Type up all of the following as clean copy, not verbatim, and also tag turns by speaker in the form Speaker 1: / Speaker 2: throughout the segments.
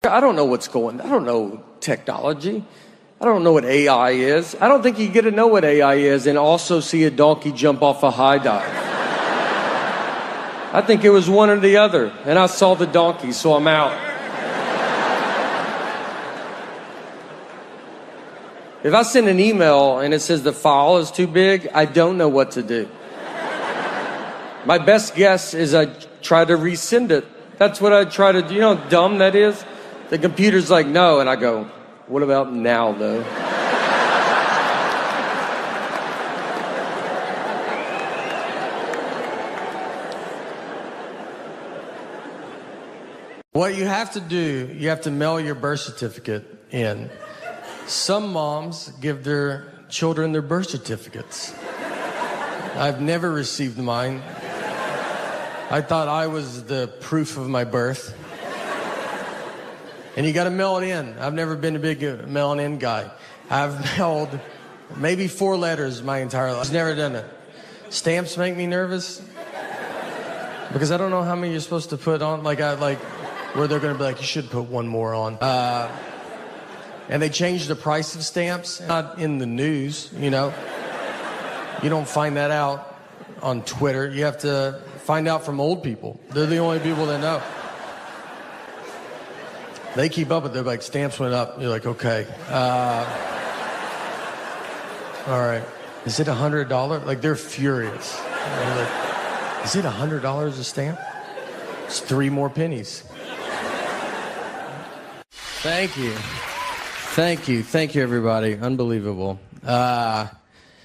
Speaker 1: I don't know I don't know technology. I don't know what AI is. I don't think you get to know what AI is and also see a donkey jump off a high dive. I think it was one or the other, and I saw the donkey, so I'm out. If I send an email and it says the file is too big, I don't know what to do. My best guess is I try to resend it. That's what I try to do. You know how dumb that is? The computer's like, no, and I go, what about now, though? What you have to do, you have to mail your birth certificate in. Some moms give their children their birth certificates. I've never received mine. I thought I was the proof of my birth. And you got to mail it in. I've never been a big mailing in guy. I've mailed maybe 4 letters my entire life. I've never done it. Stamps make me nervous because I don't know how many you're supposed to put on. Where they're going to be like, you should put one more on. And they changed the price of stamps. Not in the news, you know. You don't find that out on Twitter. You have to find out from old people. They're the only people that know. They keep up with it. They're like, stamps went up. You're like, okay. All right. Is it $100? Like, they're furious. They're like, is it $100 a stamp? It's 3 more pennies. Thank you. Thank you. Thank you, everybody. Unbelievable.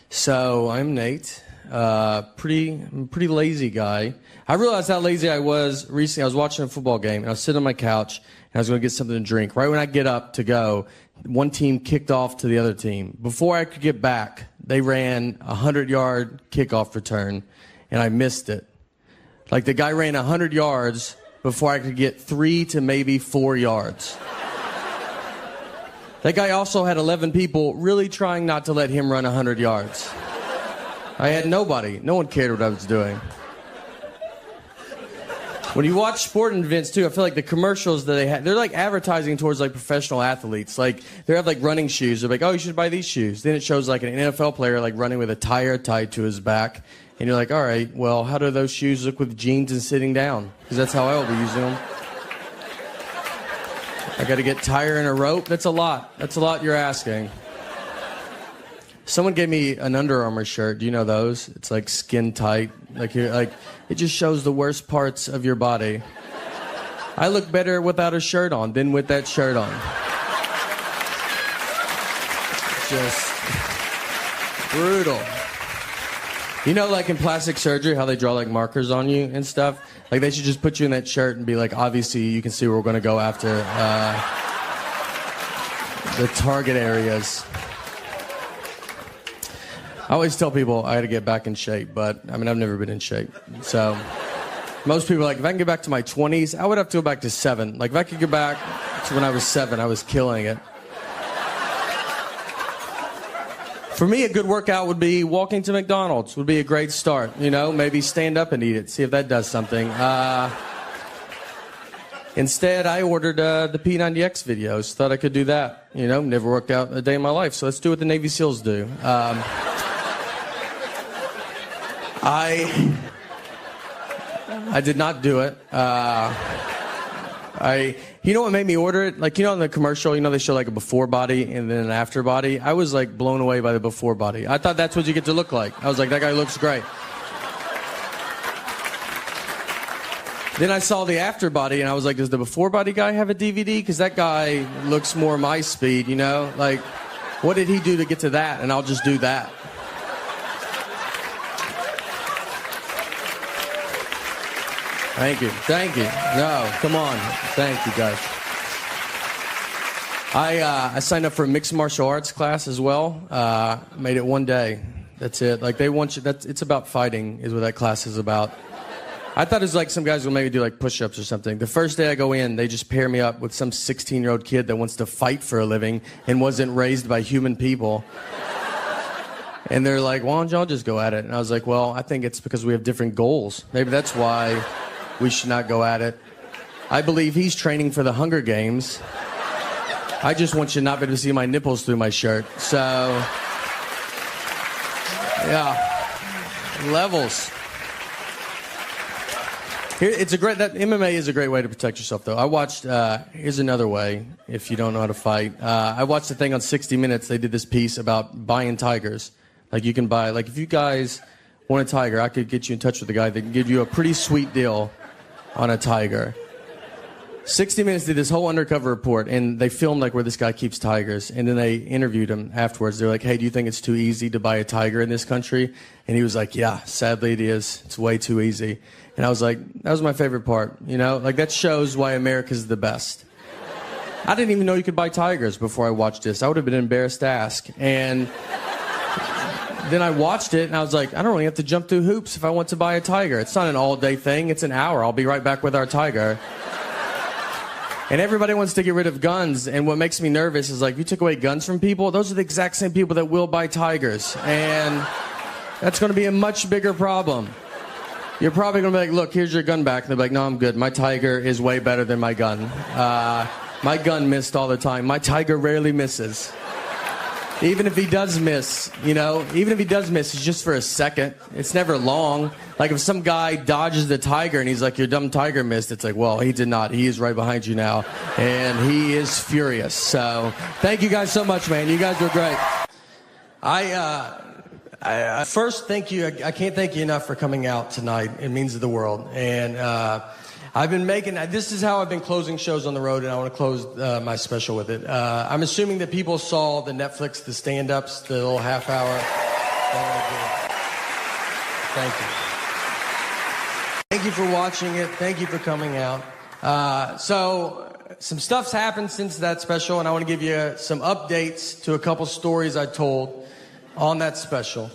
Speaker 1: So I'm Nate. Pretty lazy guy. I realized how lazy I was recently. I was watching a football game, and I was sitting on my couch, and I was going to get something to drink. Right when I get up to go, one team kicked off to the other team. Before I could get back, they ran a 100-yard kickoff return, and I missed it. Like, the guy ran 100 yards before I could get 3 to maybe 4 yards. That guy also had 11 people really trying not to let him run 100 yards. I had nobody. No one cared what I was doing. When you watch sporting events, too, I feel like the commercials that they have, they're like advertising towards like professional athletes. Like, they have like running shoes. They're like, oh, you should buy these shoes. Then it shows like an NFL player like running with a tire tied to his back. And you're like, all right, well, how do those shoes look with jeans and sitting down? Because that's how I will be using them. I got to get tire and a rope. That's a lot. That's a lot you're asking. Someone gave me an Under Armour shirt. Do you know those? It's like skin tight. It just shows the worst parts of your body. I look better without a shirt on than with that shirt on. Just brutal. You know, like in plastic surgery, how they draw like markers on you and stuff? Like, they should just put you in that shirt and be like, obviously you can see where we're going to go after the target areas. I always tell people I got to get back in shape, but I mean, I've never been in shape. So most people are like, if I can get back to my 20s, I would have to go back to 7. Like, if I could go back to when I was 7, I was killing it. For me, a good workout would be walking to McDonald's would be a great start. You know, maybe stand up and eat it, see if that does something. Instead, I ordered the P90X videos, thought I could do that. You know, never worked out a day in my life, so let's do what the Navy SEALs do. I did not do it. You know what made me order it? Like, you know, in the commercial, you know, they show like a before body and then an after body. I was like blown away by the before body. I thought that's what you get to look like. I was like, that guy looks great. Then I saw the after body and I was like, does the before body guy have a DVD? Because that guy looks more my speed, you know? Like, what did he do to get to that? And I'll just do that. Thank you. Thank you. No, come on. Thank you, guys. I signed up for a mixed martial arts class as well. Made it one day. That's it. Like, they want you. It's about fighting is what that class is about. I thought it was like some guys will maybe do like push-ups or something. The first day I go in, they just pair me up with some 16-year-old kid that wants to fight for a living and wasn't raised by human people. And they're like, why don't y'all just go at it? And I was like, well, I think it's because we have different goals. Maybe that's why we should not go at it. I believe he's training for the Hunger Games. I just want you not to be able to see my nipples through my shirt. So, yeah, levels. That MMA is a great way to protect yourself, though. I watched, here's another way, if you don't know how to fight. I watched a thing on 60 Minutes. They did this piece about buying tigers. Like, you can buy, like, if you guys want a tiger, I could get you in touch with a guy that can give you a pretty sweet deal on a tiger. 60 Minutes did this whole undercover report, and they filmed, like, where this guy keeps tigers, and then they interviewed him afterwards. They're like, hey, do you think it's too easy to buy a tiger in this country? And he was like, yeah, sadly it is. It's way too easy. And I was like, that was my favorite part, you know? Like, that shows why America's the best. I didn't even know you could buy tigers before I watched this. I would have been embarrassed to ask. And then I watched it, and I was like, I don't really have to jump through hoops if I want to buy a tiger. It's not an all-day thing. It's an hour. I'll be right back with our tiger. And everybody wants to get rid of guns, and what makes me nervous is, like, if you took away guns from people, those are the exact same people that will buy tigers. And that's going to be a much bigger problem. You're probably going to be like, look, here's your gun back. And they'll be like, no, I'm good. My tiger is way better than my gun. My gun missed all the time. My tiger rarely misses. Even if he does miss, you know, even if he does miss, it's just for a second. It's never long. Like, if some guy dodges the tiger and he's like, your dumb tiger missed, it's like, well, he did not. He is right behind you now. And he is furious. So thank you guys so much, man. You guys were great. I first, thank you. I can't thank you enough for coming out tonight. It means the world. And I've been this is how I've been closing shows on the road, and I want to close my special with it. I'm assuming that people saw the Netflix, the stand-ups, the little half hour. Thank you. Thank you for watching it. Thank you for coming out. So some stuff's happened since that special, and I want to give you some updates to a couple stories I told on that special.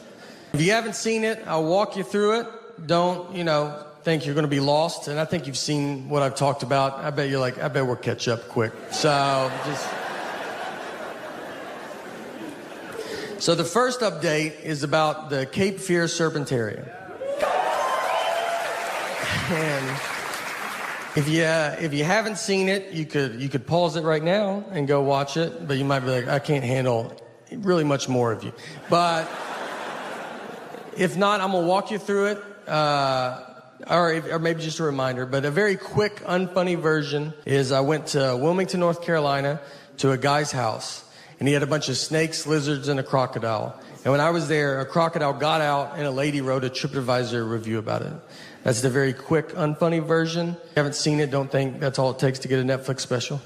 Speaker 1: If you haven't seen it, I'll walk you through it. Don't, think you're going to be lost. And I think you've seen what I've talked about. I bet you're like, I bet we'll catch up quick. So the first update is about the Cape Fear Serpentarium. And if you haven't seen it, you could pause it right now and go watch it. But you might be like, I can't handle really much more of you. But if not, I'm going to walk you through it, or maybe just a reminder. But a very quick, unfunny version is I went to Wilmington, North Carolina, to a guy's house. And he had a bunch of snakes, lizards, and a crocodile. And when I was there, a crocodile got out, and a lady wrote a TripAdvisor review about it. That's the very quick, unfunny version. If you haven't seen it, don't think that's all it takes to get a Netflix special.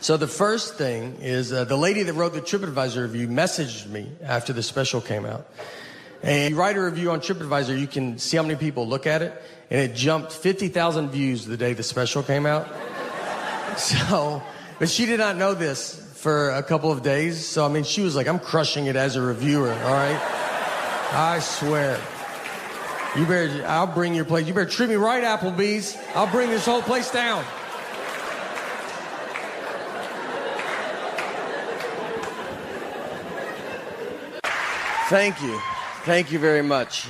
Speaker 1: So the first thing is the lady that wrote the TripAdvisor review messaged me after the special came out. And you write a review on TripAdvisor, you can see how many people look at it. And it jumped 50,000 views the day the special came out. But she did not know this for a couple of days. So, she was like, I'm crushing it as a reviewer, all right? I swear. I'll bring your place. You better treat me right, Applebee's. I'll bring this whole place down. Thank you. Thank you very much.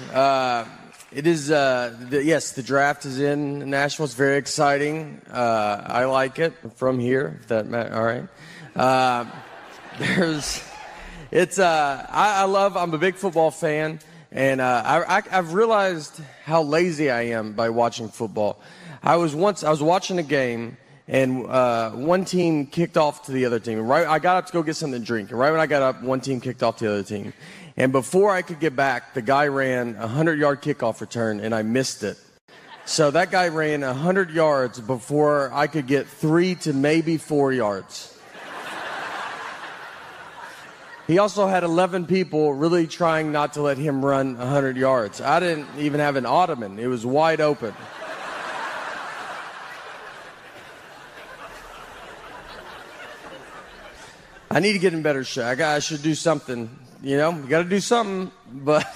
Speaker 1: It is, yes, the draft is in Nashville. It's very exciting. I like it. I'm from here, if that matters. All right. I'm a big football fan, and I've realized how lazy I am by watching football. I was watching a game, and one team kicked off to the other team. Right, I got up to go get something to drink, and right when I got up, one team kicked off to the other team. And before I could get back, the guy ran a 100-yard kickoff return, and I missed it. So that guy ran 100 yards before I could get 3 to maybe 4 yards. He also had 11 people really trying not to let him run 100 yards. I didn't even have an ottoman. It was wide open. I need to get in better shape. I should do something. You got to do something. But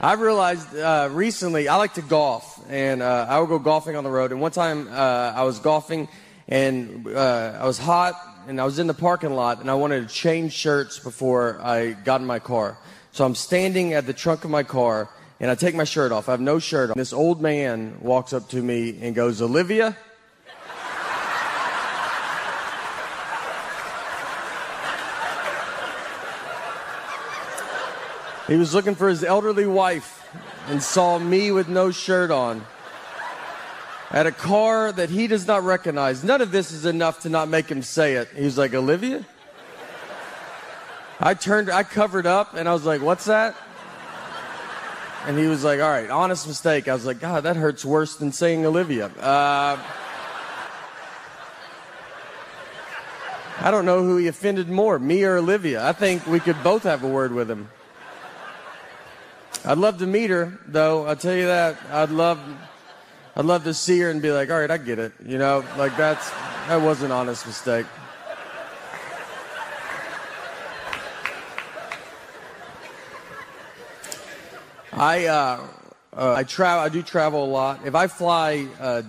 Speaker 1: I realized recently I like to golf, and I would go golfing on the road. And one time I was golfing, and I was hot, and I was in the parking lot, and I wanted to change shirts before I got in my car. So I'm standing at the trunk of my car, and I take my shirt off. I have no shirt on. This old man walks up to me and goes, "Olivia?" He was looking for his elderly wife and saw me with no shirt on at a car that he does not recognize. None of this is enough to not make him say it. He was like, "Olivia?" I covered up, and I was like, "What's that?" And he was like, "All right, honest mistake." I was like, "God, that hurts worse than saying Olivia." I don't know who he offended more, me or Olivia. I think we could both have a word with him. I'd love to meet her, though. I'll tell you that. I'd love to see her and be like, "All right, I get it." You know, like that was an honest mistake. I do travel a lot. If I fly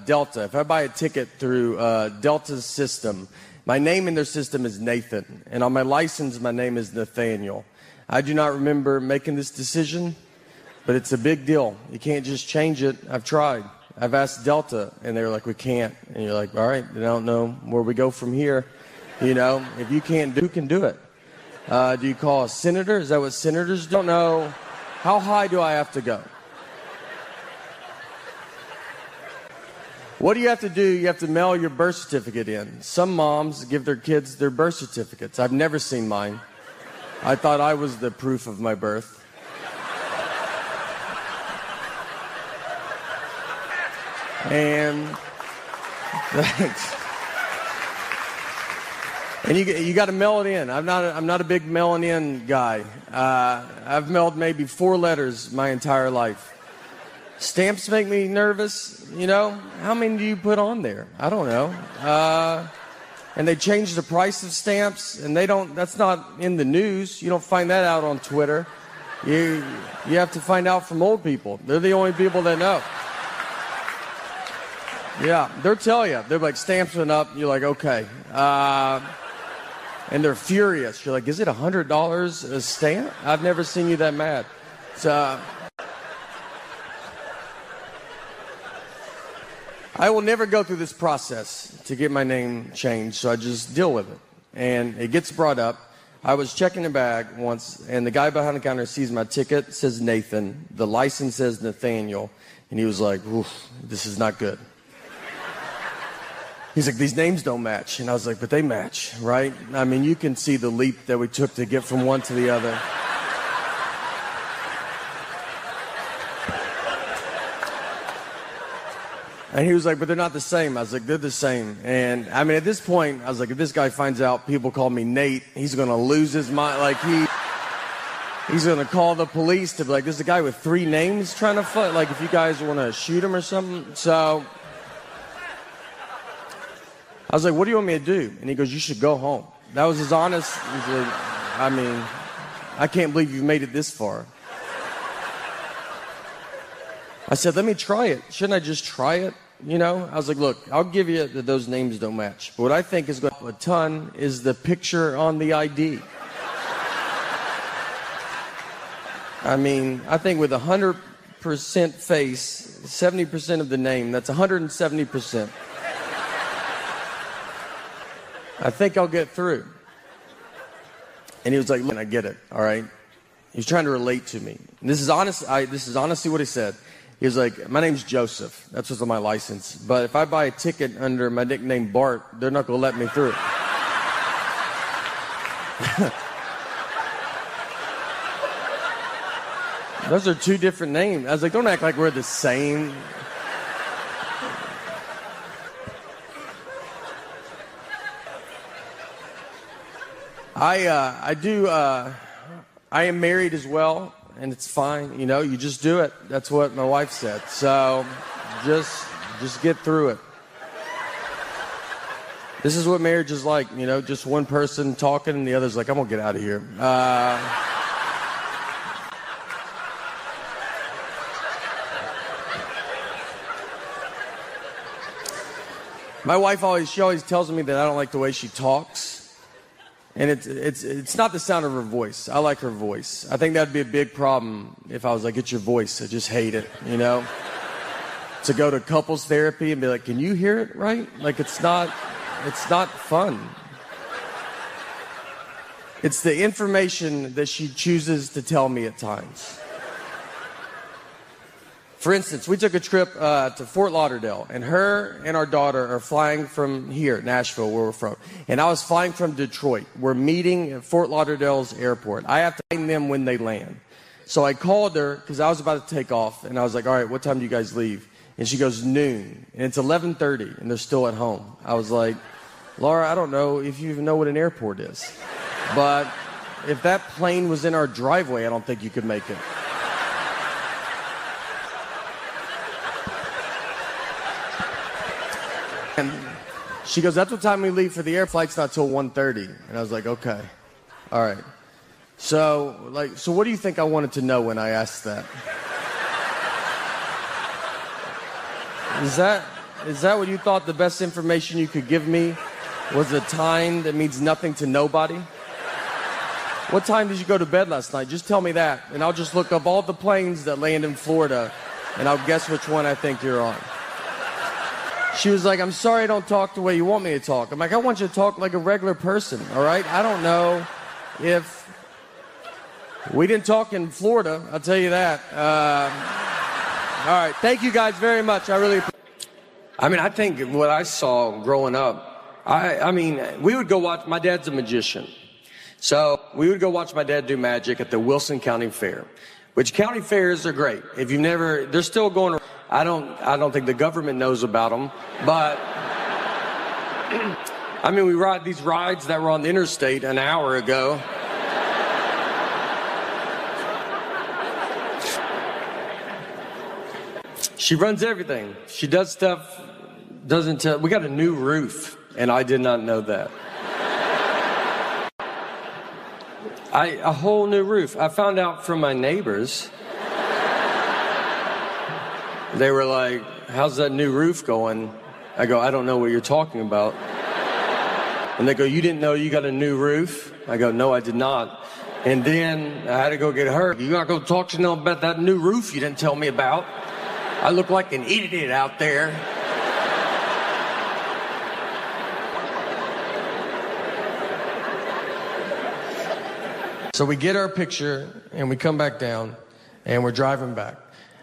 Speaker 1: Delta, if I buy a ticket through Delta's system, my name in their system is Nathan, and on my license, my name is Nathaniel. I do not remember making this decision, but it's a big deal. You can't just change it. I've tried. I've asked Delta, and they're like, "We can't." And you're like, "All right, I don't know where we go from here. You know, if you can't do, who can do it? Do you call a senator? Is that what senators don't know? How high do I have to go?" What do you have to do? You have to mail your birth certificate in. Some moms give their kids their birth certificates. I've never seen mine. I thought I was the proof of my birth. And thanks. And you got to mail it in. I'm not a big mailing in guy. I've mailed maybe 4 letters my entire life. Stamps make me nervous. You know, how many do you put on there? I don't know. And they change the price of stamps, and that's not in the news. You don't find that out on Twitter. You have to find out from old people. They're the only people that know. Yeah, they'll tell you. They're like, "Stamps went up." You're like, "Okay." And they're furious. You're like, "Is it $100 a stamp? I've never seen you that mad." So I will never go through this process to get my name changed, so I just deal with it. And it gets brought up. I was checking a bag once, and the guy behind the counter sees my ticket, says Nathan. The license says Nathaniel. And he was like, "Oof, this is not good." He's like, "These names don't match." And I was like, "But they match, right?" I mean, you can see the leap that we took to get from one to the other. And he was like, "But they're not the same." I was like, "They're the same." And I mean, at this point, I was like, if this guy finds out people call me Nate, he's going to lose his mind. Like, he's going to call the police to be like, "There's a guy with 3 names trying to fight. Like, if you guys want to shoot him or something." So I was like, "What do you want me to do?" And he goes, "You should go home." That was his honest. He's like, I mean, I can't believe you've made it this far. I said, "Let me try it. Shouldn't I just try it?" You know, I was like, "Look, I'll give you that those names don't match. But what I think is going to help a ton is the picture on the ID. I mean, I think with 100% face, 70% of the name, that's 170%. I think I'll get through." And he was like, "Look, I get it, all right?" He was trying to relate to me. And this is honest. This is honestly what he said. He was like, "My name's Joseph. That's what's on my license. But if I buy a ticket under my nickname Bart, they're not going to let me through." Those are 2 different names. I was like, don't act like we're the same. I am married as well, and it's fine. You know, you just do it. That's what my wife said. So just get through it. This is what marriage is like, you know, just one person talking and the other's like, "I'm going to get out of here." My wife always tells me that I don't like the way she talks. And it's not the sound of her voice. I like her voice. I think that'd be a big problem if I was like, it's your voice. I just hate it, you know? To go to couples therapy and be like, can you hear it right? Like, it's not fun. It's the information that she chooses to tell me at times. For instance, we took a trip to Fort Lauderdale, and her and our daughter are flying from here, Nashville, where we're from. And I was flying from Detroit. We're meeting at Fort Lauderdale's airport. I have to find them when they land. So I called her because I was about to take off, and I was like, all right, what time do you guys leave? And she goes, noon. And it's 11:30, and they're still at home. I was like, Laura, I don't know if you even know what an airport is. But if that plane was in our driveway, I don't think you could make it. And she goes, that's what time we leave for the air flight's not till 1:30. And I was like, okay, all right. So what do you think I wanted to know when I asked that? Is that what you thought the best information you could give me was a time that means nothing to nobody? What time did you go to bed last night? Just tell me that, and I'll just look up all the planes that land in Florida, and I'll guess which one I think you're on. She was like, I'm sorry I don't talk the way you want me to talk. I'm like, I want you to talk like a regular person, all right? I don't know if... We didn't talk in Florida, I'll tell you that. All right, thank you guys very much. I really appreciate it. I mean, I think what I saw growing up, I mean, we would go watch... My dad's a magician. So we would go watch my dad do magic at the Wilson County Fair, which county fairs are great. If you've never... They're still going around. I don't think the government knows about them, but I mean, we ride these rides that were on the interstate an hour ago. She runs everything. She does stuff, doesn't tell. We got a new roof, and I did not know that. A whole new roof. I found out from my neighbors. They were like, how's that new roof going? I go, I don't know what you're talking about. And they go, you didn't know you got a new roof? I go, no, I did not. And then I had to go get her. You gotta go talk to them about that new roof you didn't tell me about. I look like an idiot out there. So we get our picture, and we come back down, and we're driving back.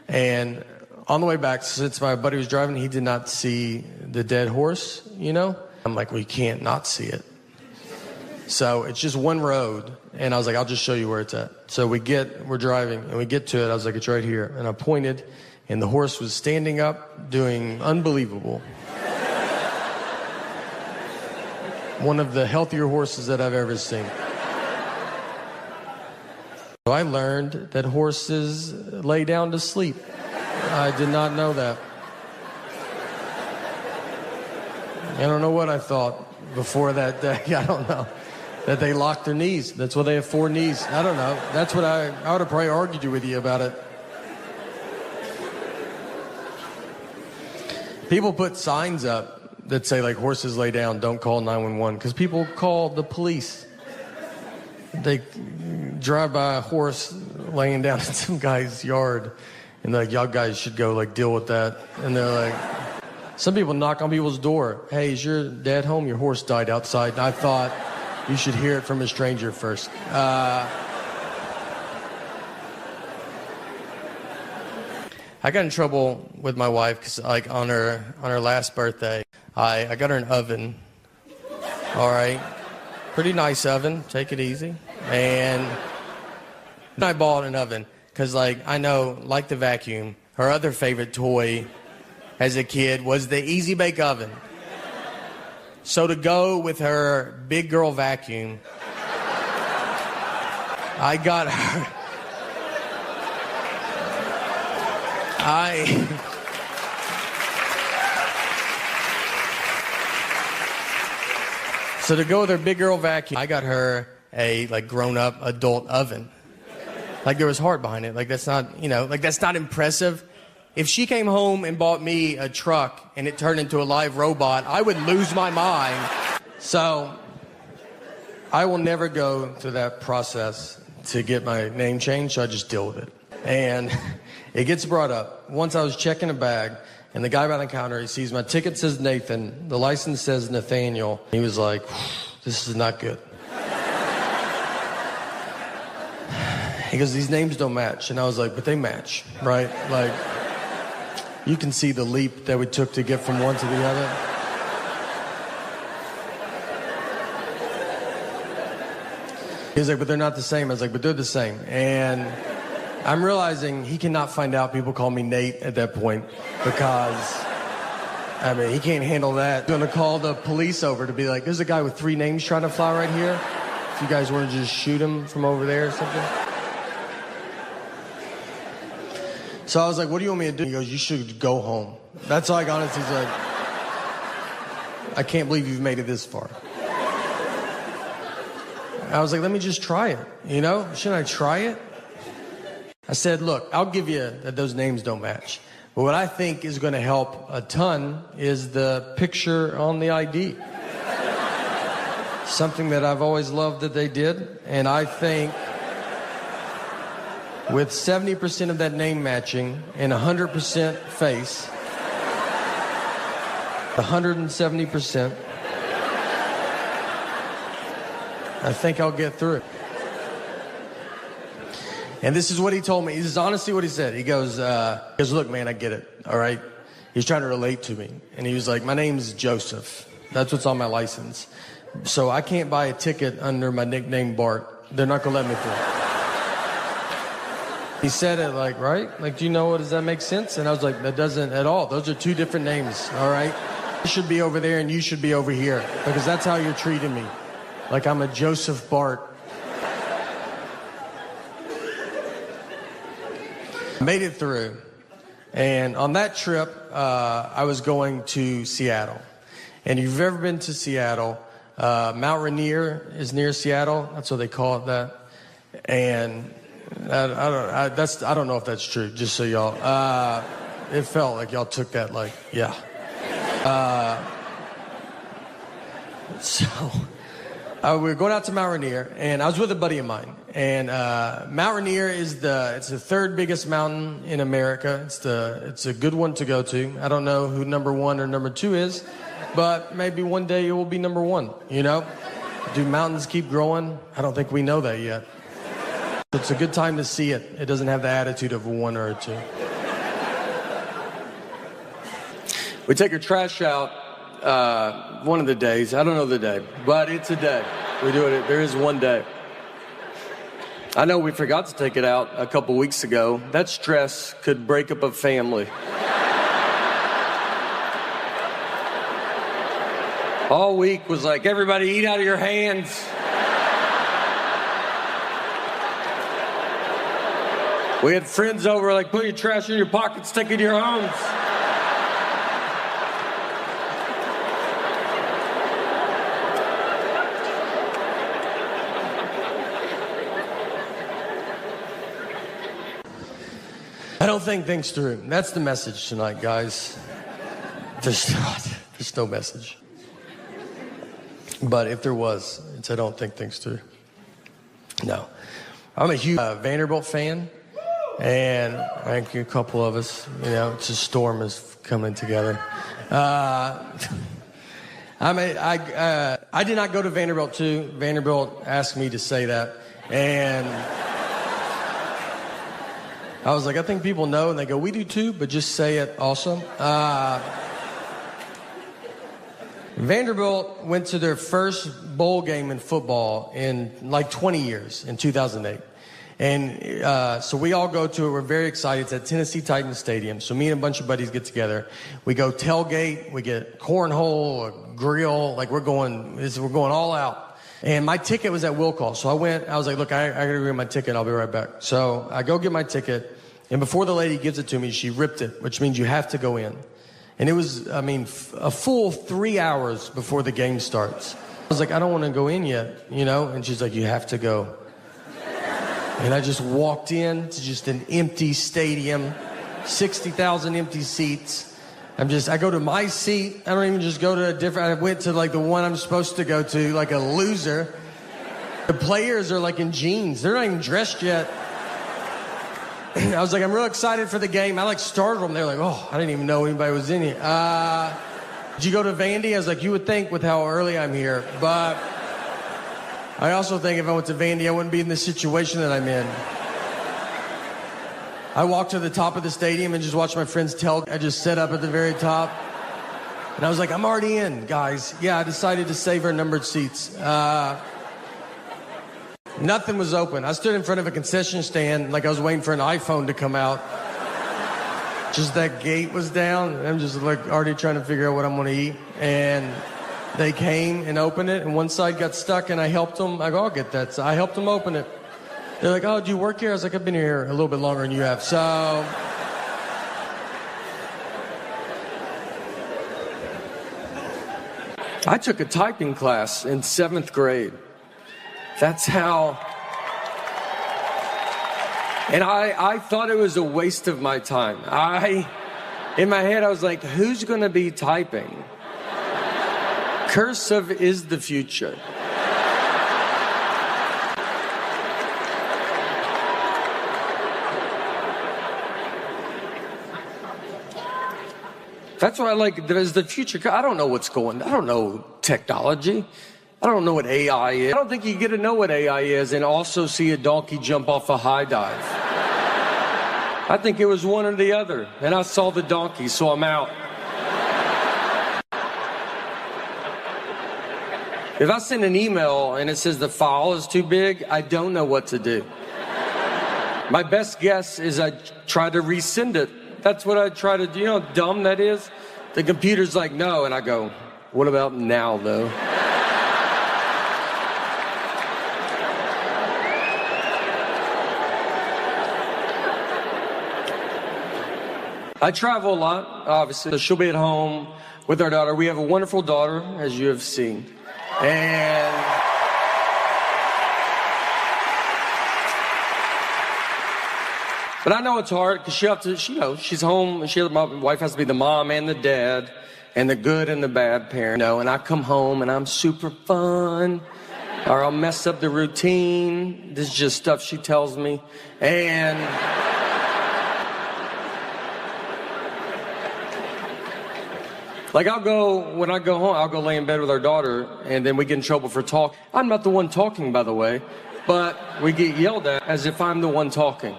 Speaker 1: And on the way back, since my buddy was driving, he did not see the dead horse, you know? I'm like, well, you can't not see it. So it's just one road, and I was like, I'll just show you where it's at. So we're driving, and we get to it. I was like, it's right here. And I pointed, and the horse was standing up, doing unbelievable. One of the healthier horses that I've ever seen. So I learned that horses lay down to sleep. I did not know that. I don't know what I thought before that day. I don't know. That they lock their knees. That's why they have 4 knees. I don't know. That's what I would have probably argued with you about it. People put signs up that say, like, horses lay down, don't call 911, because people call the police. They drive by a horse laying down in some guy's yard, and they're like, y'all guys should go, like, deal with that. And they're like, some people knock on people's door. Hey, is your dad home? Your horse died outside. And I thought you should hear it from a stranger first. I got in trouble with my wife because, like, on her last birthday, I got her an oven. All right. Pretty nice oven. Take it easy. And I bought an oven because, like, I know, like the vacuum, her other favorite toy as a kid was the Easy Bake Oven. So to go with her big girl vacuum, I got her... So to go with her big girl vacuum, I got her a, like, grown-up adult oven. Like, there was heart behind it. Like, that's not, you know, like, that's not impressive. If she came home and bought me a truck and it turned into a live robot, I would lose my mind. So I will never go through that process to get my name changed, so I just deal with it. And it gets brought up. Once I was checking a bag, and the guy behind the counter, he sees my ticket says Nathan, the license says Nathaniel. He was like, this is not good. He goes, these names don't match. And I was like, but they match, right? Like, you can see the leap that we took to get from one to the other. He's like, but they're not the same. I was like, but they're the same. And I'm realizing he cannot find out people call me Nate at that point because, I mean, he can't handle that. I'm gonna call the police over to be like, there's a guy with 3 names trying to fly right here. If you guys want to just shoot him from over there or something. So I was like, what do you want me to do? He goes, you should go home. That's all I got. He's like, I can't believe you've made it this far. I was like, let me just try it, you know? Shouldn't I try it? I said, look, I'll give you that those names don't match. But what I think is going to help a ton is the picture on the ID. Something that I've always loved that they did. And I think with 70% of that name matching and 100% face, 170%, I think I'll get through it. And this is what he told me. This is honestly what he said. He goes, look, man, I get it, all right? He's trying to relate to me. And he was like, my name's Joseph. That's what's on my license. So I can't buy a ticket under my nickname Bart. They're not going to let me through. He said it like, right? Like, do you know what, does that make sense? And I was like, that doesn't at all. Those are 2 different names, all right? You should be over there and you should be over here because that's how you're treating me. Like I'm a Joseph Bart. Made it through. And on that trip, I was going to Seattle. And if you've ever been to Seattle, Mount Rainier is near Seattle. That's what they call it that. And I don't know if that's true, just so y'all. It felt like y'all took that like, yeah. We were going out to Mount Rainier, and I was with a buddy of mine. And Mount Rainier is it's the 3rd biggest mountain in America. It's a good one to go to. I don't know who number 1 or number 2 is, but maybe one day it will be number 1, you know? Do mountains keep growing? I don't think we know that yet. It's a good time to see it. It doesn't have the attitude of a 1 or a 2. We take our trash out one of the days. I don't know the day, but it's a day. We do it. There is one day. I know we forgot to take it out a couple weeks ago. That stress could break up a family. All week was like, everybody eat out of your hands. We had friends over like, put your trash in your pockets, take it to your homes. I don't think things through. That's the message tonight, guys. There's no message. But if there was, it's I don't think things through. No. I'm a huge Vanderbilt fan. And I think a couple of us, you know, it's a storm is coming together. I did not go to Vanderbilt too. Vanderbilt asked me to say that. And I was like, I think people know. And they go, we do too, but just say it also. Vanderbilt went to their first bowl game in football in like 20 years, in 2008. And so we all go to it. We're very excited. It's at Tennessee Titans Stadium. So me and a bunch of buddies get together. We go tailgate. We get cornhole, a grill. Like we're going all out. And my ticket was at will call. So I was like, look, I got to go get my ticket. I'll be right back. So I go get my ticket. And before the lady gives it to me, she ripped it, which means you have to go in. And it was, a full 3 hours before the game starts. I was like, I don't want to go in yet, you know? And she's like, you have to go. And I just walked in to just an empty stadium, 60,000 empty seats. I go to my seat. I don't even just go to a different, I went to like the one I'm supposed to go to, like a loser. The players are like in jeans. They're not even dressed yet. I was like, I'm real excited for the game. I like startled them. They're like, oh, I didn't even know anybody was in here. Did you go to Vandy? I was like, you would think with how early I'm here. But I also think if I went to Vandy, I wouldn't be in the situation that I'm in. I walked to the top of the stadium and just watched my friends tell. I just sat up at the very top. And I was like, I'm already in, guys. Yeah, I decided to save our numbered seats. Nothing was open. I stood in front of a concession stand like I was waiting for an iPhone to come out. Just that gate was down. I'm just like already trying to figure out what I'm going to eat. And they came and opened it, and one side got stuck, and I helped them. I go, I'll get that. So I helped them open it. They're like, oh, do you work here? I was like, I've been here a little bit longer than you have. So I took a typing class in 7th grade. That's how. And I thought it was a waste of my time. In my head, I was like, who's going to be typing? Cursive is the future. That's what I like, as the future. I don't know what's going on. I don't know technology. I don't know what AI is. I don't think you get to know what AI is and also see a donkey jump off a high dive. I think it was one or the other. And I saw the donkey, so I'm out. If I send an email and it says the file is too big, I don't know what to do. My best guess is I try to resend it. That's what I try to do. You know how dumb that is? The computer's like, no. And I go, what about now, though? I travel a lot, obviously. So she'll be at home with our daughter. We have a wonderful daughter, as you have seen. And but I know it's hard because she's home. My wife has to be the mom and the dad and the good and the bad parent. And I come home and I'm super fun, or I'll mess up the routine. This is just stuff she tells me. And like when I go home, I'll go lay in bed with our daughter, and then we get in trouble for talk. I'm not the one talking, by the way, but we get yelled at as if I'm the one talking.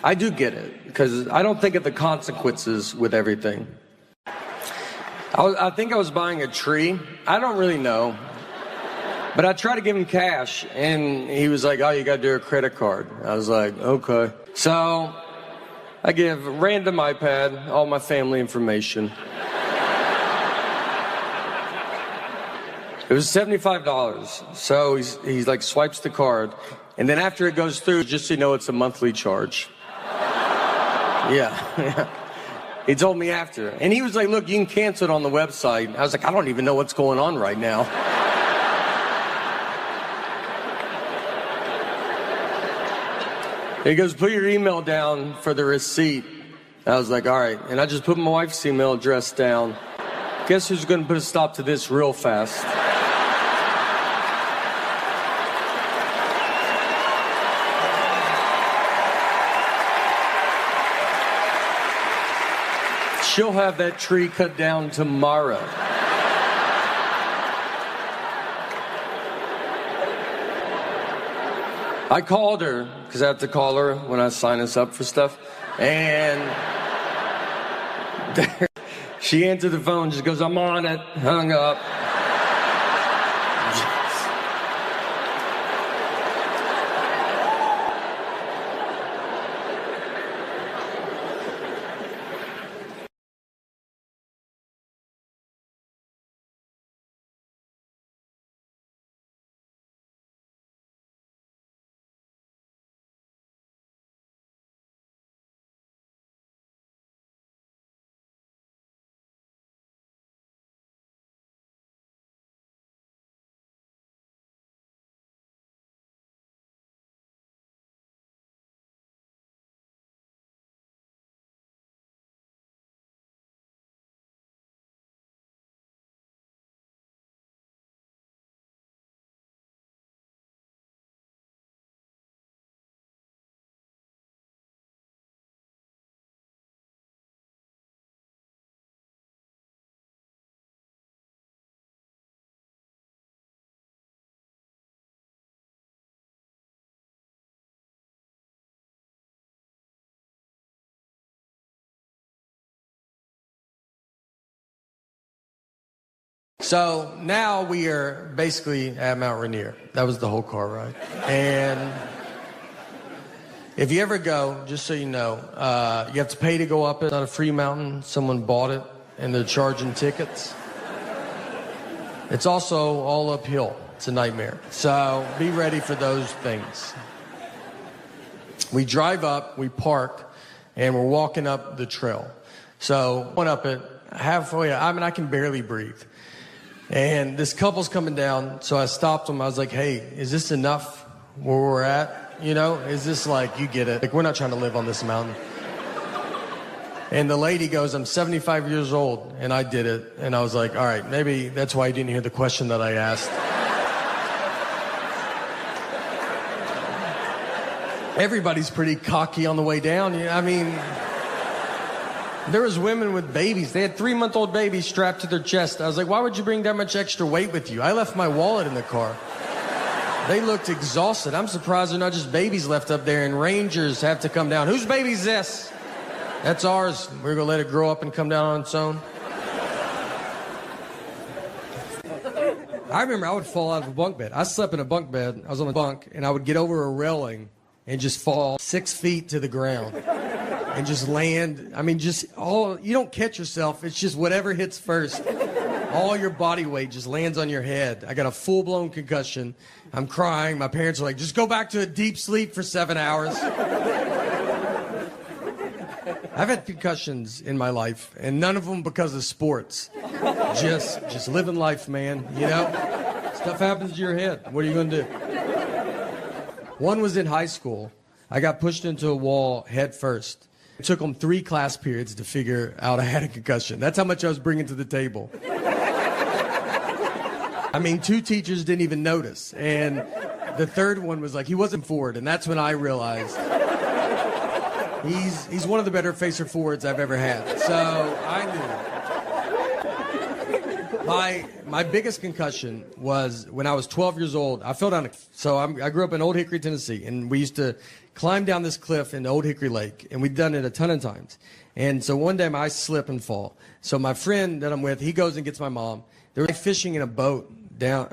Speaker 1: I do get it, because I don't think of the consequences with everything. I think I was buying a tree. I don't really know. But I tried to give him cash, and he was like, oh, you got to do a credit card. I was like, okay. So I give random iPad all my family information. It was $75. So he's like swipes the card, and then after it goes through, just so you know, it's a monthly charge. Yeah. He told me after, and he was like, look, you can cancel it on the website. I was like, I don't even know what's going on right now. He goes, put your email down for the receipt. I was like, all right. And I just put my wife's email address down. Guess who's going to put a stop to this real fast? She'll have that tree cut down tomorrow. I called her, because I have to call her when I sign us up for stuff. And she answered the phone, just goes, I'm on it, hung up. So now we are basically at Mount Rainier. That was the whole car ride. And if you ever go, just so you know, you have to pay to go up it. It's not a free mountain. Someone bought it, and they're charging tickets. It's also all uphill. It's a nightmare. So be ready for those things. We drive up, we park, and we're walking up the trail. So went up it halfway. I mean, I can barely breathe. And this couple's coming down, so I stopped them. I was like, hey, is this enough where we're at? You know, is this like, you get it. Like, we're not trying to live on this mountain. And the lady goes, I'm 75 years old, and I did it. And I was like, all right, maybe that's why you didn't hear the question that I asked. Everybody's pretty cocky on the way down. I mean, there was women with babies. They had 3-month-old babies strapped to their chest. I was like, why would you bring that much extra weight with you? I left my wallet in the car. They looked exhausted. I'm surprised they're not just babies left up there and rangers have to come down. Whose baby's this? That's ours. We're going to let it grow up and come down on its own. I remember I would fall out of a bunk bed. I slept in a bunk bed. I was on a bunk, and I would get over a railing and just fall 6 feet to the ground and just land. I mean, you don't catch yourself. It's just whatever hits first. All your body weight just lands on your head. I got a full-blown concussion. I'm crying. My parents are like, just go back to a deep sleep for 7 hours. I've had concussions in my life, and none of them because of sports. Just living life, man, you know? Stuff happens to your head. What are you going to do? One was in high school. I got pushed into a wall head first. It took them 3 class periods to figure out I had a concussion. That's how much I was bringing to the table. I mean, 2 teachers didn't even notice. And the third one was like, he wasn't forward. And that's when I realized he's one of the better facer forwards I've ever had. So I knew. My biggest concussion was when I was 12 years old. I fell down. I grew up in Old Hickory, Tennessee, and we used to climb down this cliff into Old Hickory Lake, and we'd done it a ton of times. And so one day I slip and fall. So my friend that I'm with, he goes and gets my mom. They were fishing in a boat down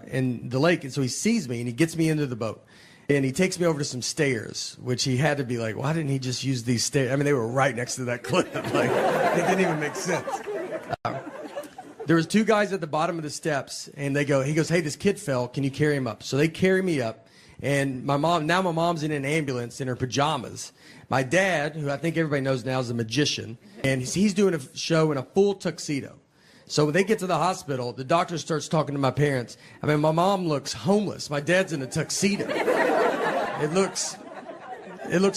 Speaker 1: in the lake, and so he sees me and he gets me into the boat. And he takes me over to some stairs, which he had to be like, why didn't he just use these stairs? I mean, they were right next to that cliff. Like, it didn't even make sense. There was 2 guys at the bottom of the steps, and he goes, hey, this kid fell. Can you carry him up? So they carry me up. And my mom's in an ambulance in her pajamas. My dad, who I think everybody knows now is a magician, and he's doing a show in a full tuxedo. So when they get to the hospital, the doctor starts talking to my parents. I mean, my mom looks homeless. My dad's in a tuxedo. It looks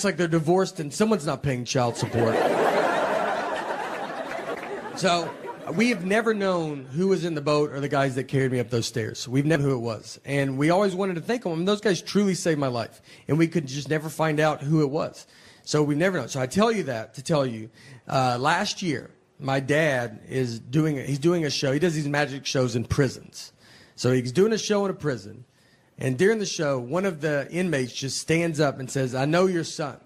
Speaker 1: like they're divorced and someone's not paying child support. So we have never known who was in the boat or the guys that carried me up those stairs. We've never known who it was. And we always wanted to thank them. I mean, those guys truly saved my life. And we could just never find out who it was. So we've never known. So I tell you that to tell you, last year, my dad he's doing a show. He does these magic shows in prisons. So he's doing a show in a prison. And during the show, one of the inmates just stands up and says, I know your son.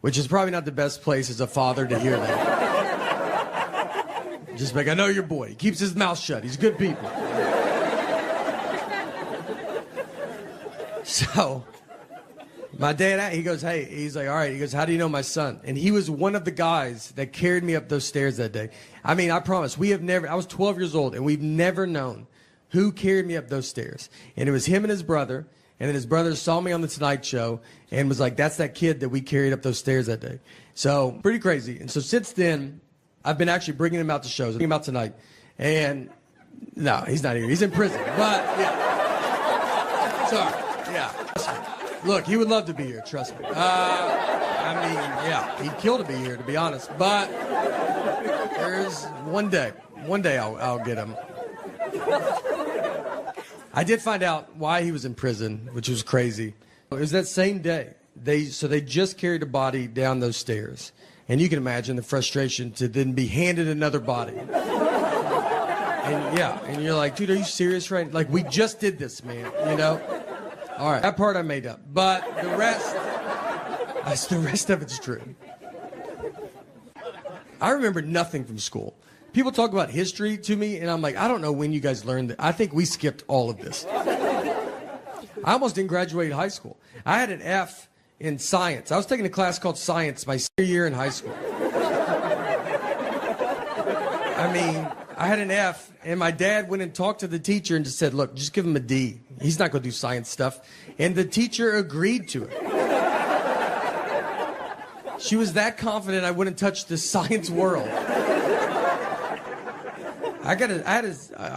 Speaker 1: Which is probably not the best place as a father to hear that. Just like, I know your boy. He keeps his mouth shut. He's good people. So my dad, he goes, hey, he's like, all right. He goes, how do you know my son? And he was one of the guys that carried me up those stairs that day. I mean, I promise, I was 12 years old, and we've never known who carried me up those stairs. And it was him and his brother. And then his brother saw me on the Tonight Show and was like, that's that kid that we carried up those stairs that day. So pretty crazy. And so since then, I've been actually bringing him out to shows. I'm bringing him out tonight. And no, he's not here. He's in prison. But, yeah. Sorry. Yeah. Look, he would love to be here, trust me. I mean, yeah, he'd kill to be here, to be honest. But there's one day I'll get him. I did find out why he was in prison, which was crazy. It was that same day. They just carried a body down those stairs. And you can imagine the frustration to then be handed another body. And you're like, dude, are you serious right now? Like, we just did this, man, you know? All right, that part I made up. But the rest of it's true. I remember nothing from school. People talk about history to me, and I'm like, I don't know when you guys learned that. I think we skipped all of this. I almost didn't graduate high school. I had an F in science. I was taking a class called science my senior year in high school. I mean, I had an F, and my dad went and talked to the teacher and just said, look, just give him a D. He's not going to do science stuff. And the teacher agreed to it. She was that confident I wouldn't touch the science world.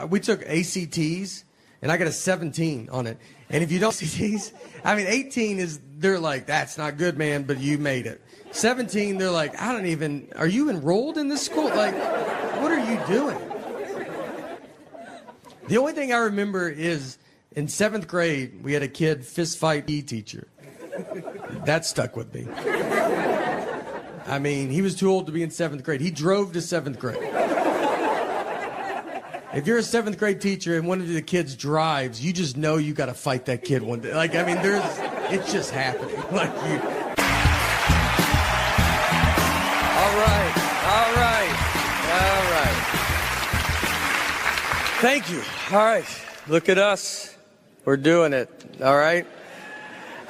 Speaker 1: We took ACTs, and I got a 17 on it. And if you don't ACTs, I mean, 18 is, they're like, that's not good, man, but you made it. 17, they're like, are you enrolled in this school? Like, what are you doing? The only thing I remember is in 7th grade, we had a kid fist fight PE teacher. That stuck with me. I mean, he was too old to be in 7th grade. He drove to 7th grade. If you're a 7th grade teacher and one of the kids drives, you just know you got to fight that kid one day. Like, I mean, it's just happening. Like you. All right. Thank you. All right. Look at us. We're doing it. All right.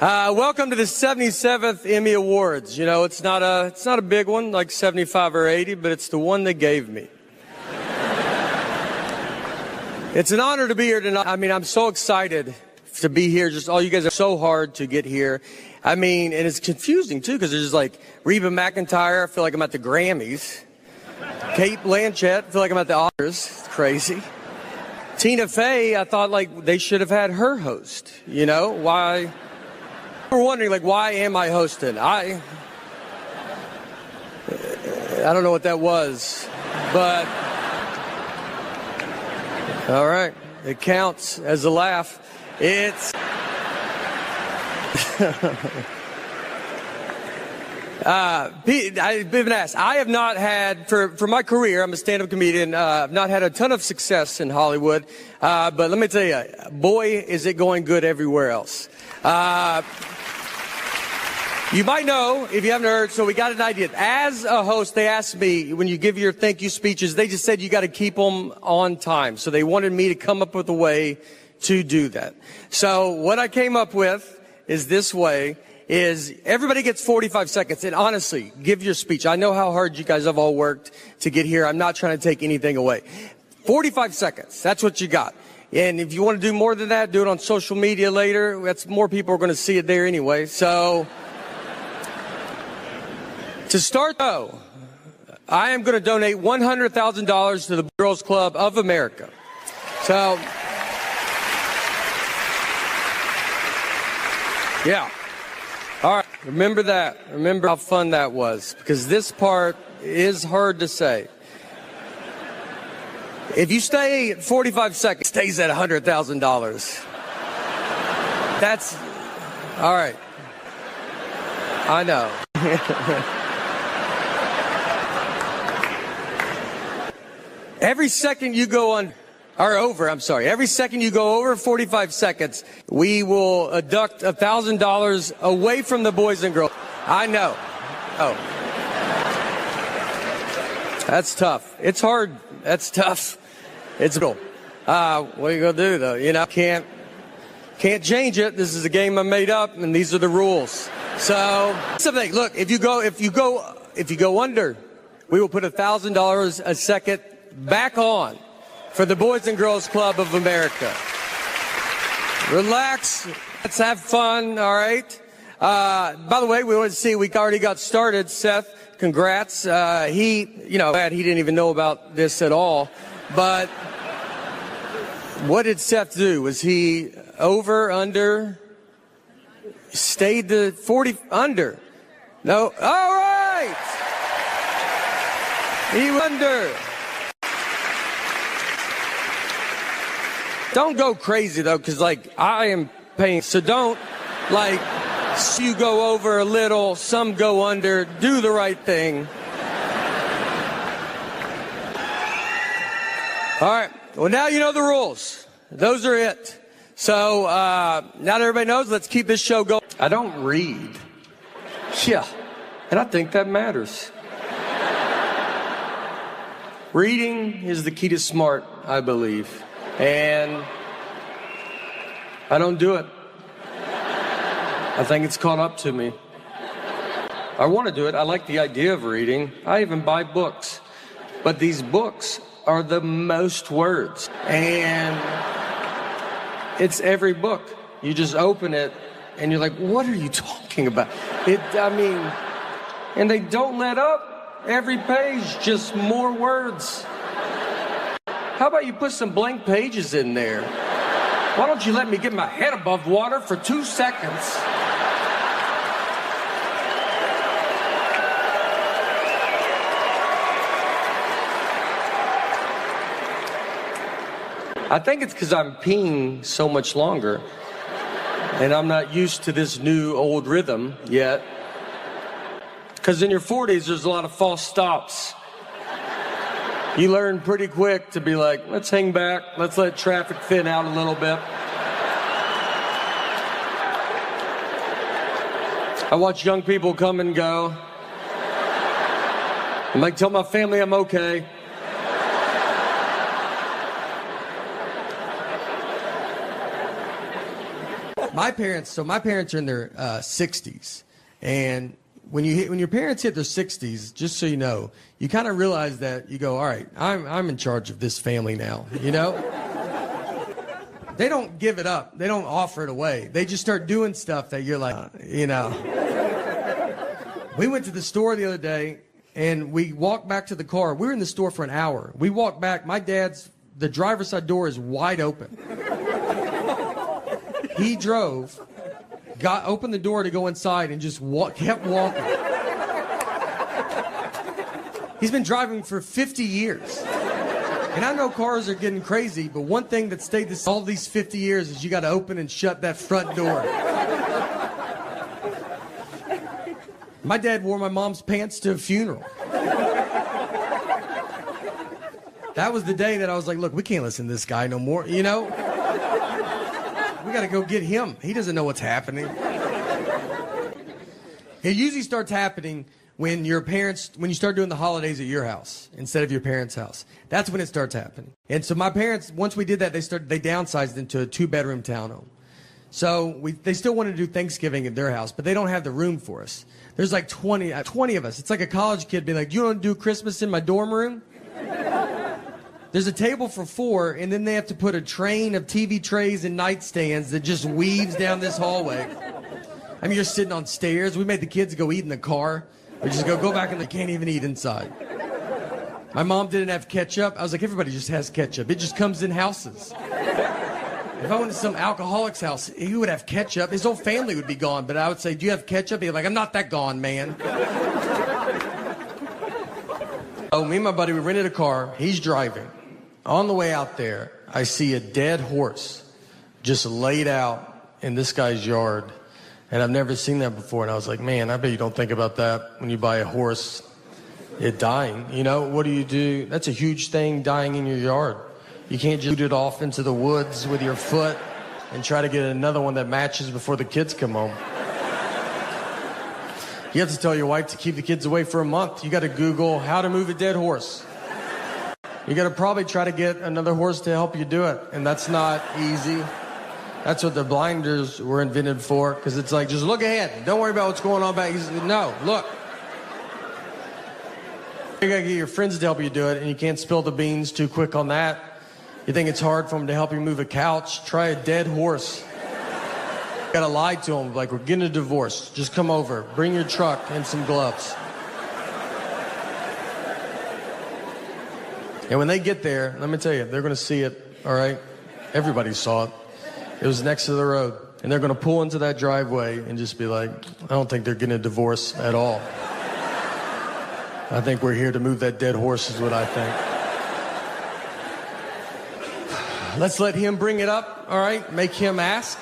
Speaker 1: Welcome to the 77th Emmy Awards. You know, it's not a big one like 75 or 80, but it's the one they gave me. It's an honor to be here tonight. I mean, I'm so excited to be here. Just all you guys are so hard to get here. I mean, and it's confusing too because there's just like Reba McEntire. I feel like I'm at the Grammys. Kate Blanchett. I feel like I'm at the Oscars. It's crazy. Tina Fey. I thought like they should have had her host. You know why? We're wondering like why am I hosting? I don't know what that was, but. All right, it counts as a laugh. It's I've been asked. I have not had for my career. I'm a stand-up comedian. I've not had a ton of success in Hollywood, but let me tell you, boy, is it going good everywhere else. You might know, if you haven't heard, so we got an idea. As a host, they asked me, when you give your thank you speeches, they just said you got to keep them on time. So they wanted me to come up with a way to do that. So what I came up with is this way, is everybody gets 45 seconds. And honestly, give your speech. I know how hard you guys have all worked to get here. I'm not trying to take anything away. 45 seconds, that's what you got. And if you want to do more than that, do it on social media later. That's more people are going to see it there anyway. So... To start, though, I am going to donate $100,000 to the Girls Club of America. So, yeah. All right. Remember that. Remember how fun that was, because this part is hard to say. If you stay 45 seconds, it stays at $100,000. That's all right. I know. Every second you go on, or over, I'm sorry. Every second you go over 45 seconds, we will deduct $1,000 away from the boys and girls. I know. Oh. That's tough. It's hard. That's tough. It's cool. What are you going to do, though? You know, can't change it. This is a game I made up, and these are the rules. So, something. Look, if you go under, we will put $1,000 a second back on for the Boys and Girls Club of America. Relax. Let's have fun. All right. By the way, we want to see, we already got started. Seth, congrats. Glad he didn't even know about this at all. But what did Seth do? Was he over, under? Stayed to 40 under. No. All right. He under. Don't go crazy, though, because, like, I am paying. So don't, like, you go over a little, some go under. Do the right thing. All right. Well, now you know the rules. Those are it. So now that everybody knows, let's keep this show going. I don't read. Yeah. And I think that matters. Reading is the key to smart, I believe. And I don't do it. I think it's caught up to me. I want to do it. I like the idea of reading. I even buy books. But these books are the most words. And it's every book. You just open it and you're like, what are you talking about? And they don't let up. Every page, just more words. How about you put some blank pages in there? Why don't you let me get my head above water for 2 seconds? I think it's because I'm peeing so much longer, and I'm not used to this new old rhythm yet. Because in your 40s, there's a lot of false stops. You learn pretty quick to be like, let's hang back, let's let traffic thin out a little bit. I watch young people come and go. I'm like, tell my family I'm okay. My parents are in their 60s, and when your parents hit their 60s, just so you know, you kind of realize that you go, all right, I'm in charge of this family now, you know? They don't give it up. They don't offer it away. They just start doing stuff that you're like, you know. We went to the store the other day, and we walked back to the car. We were in the store for an hour. We walked back. The driver's side door is wide open. He drove, opened the door to go inside, and just kept walking. He's been driving for 50 years. And I know cars are getting crazy, but one thing that stayed the same all these 50 years is you got to open and shut that front door. My dad wore my mom's pants to a funeral. That was the day that I was like, look, we can't listen to this guy no more, you know? We got to go get him. He doesn't know what's happening. It usually starts happening when you start doing the holidays at your house instead of your parents' house. That's when it starts happening. And so my parents, once we did that, they downsized into a 2-bedroom townhome. So they still want to do Thanksgiving at their house, but they don't have the room for us. There's like 20 of us. It's like a college kid being like, you want to do Christmas in my dorm room? There's a table for 4, and then they have to put a train of TV trays and nightstands that just weaves down this hallway. I mean, you're sitting on stairs. We made the kids go eat in the car. We just go back and they can't even eat inside. My mom didn't have ketchup. I was like, everybody just has ketchup. It just comes in houses. If I went to some alcoholic's house, he would have ketchup. His whole family would be gone. But I would say, do you have ketchup? He'd be like, I'm not that gone, man. Oh, me and my buddy, we rented a car. He's driving. On the way out there, I see a dead horse just laid out in this guy's yard. And I've never seen that before. And I was like, man, I bet you don't think about that when you buy a horse, it dying. You know, what do you do? That's a huge thing, dying in your yard. You can't just shoot it off into the woods with your foot and try to get another one that matches before the kids come home. You have to tell your wife to keep the kids away for a month. You got to Google how to move a dead horse. You got to probably try to get another horse to help you do it. And that's not easy. That's what the blinders were invented for. Because it's like, just look ahead. Don't worry about what's going on back. No, look. You got to get your friends to help you do it. And you can't spill the beans too quick on that. You think it's hard for them to help you move a couch? Try a dead horse. You got to lie to them. Like, we're getting a divorce. Just come over. Bring your truck and some gloves. And when they get there, let me tell you, they're going to see it, all right? Everybody saw it. It was next to the road. And they're going to pull into that driveway and just be like, I don't think they're getting a divorce at all. I think we're here to move that dead horse is what I think. Let's let him bring it up, all right? Make him ask.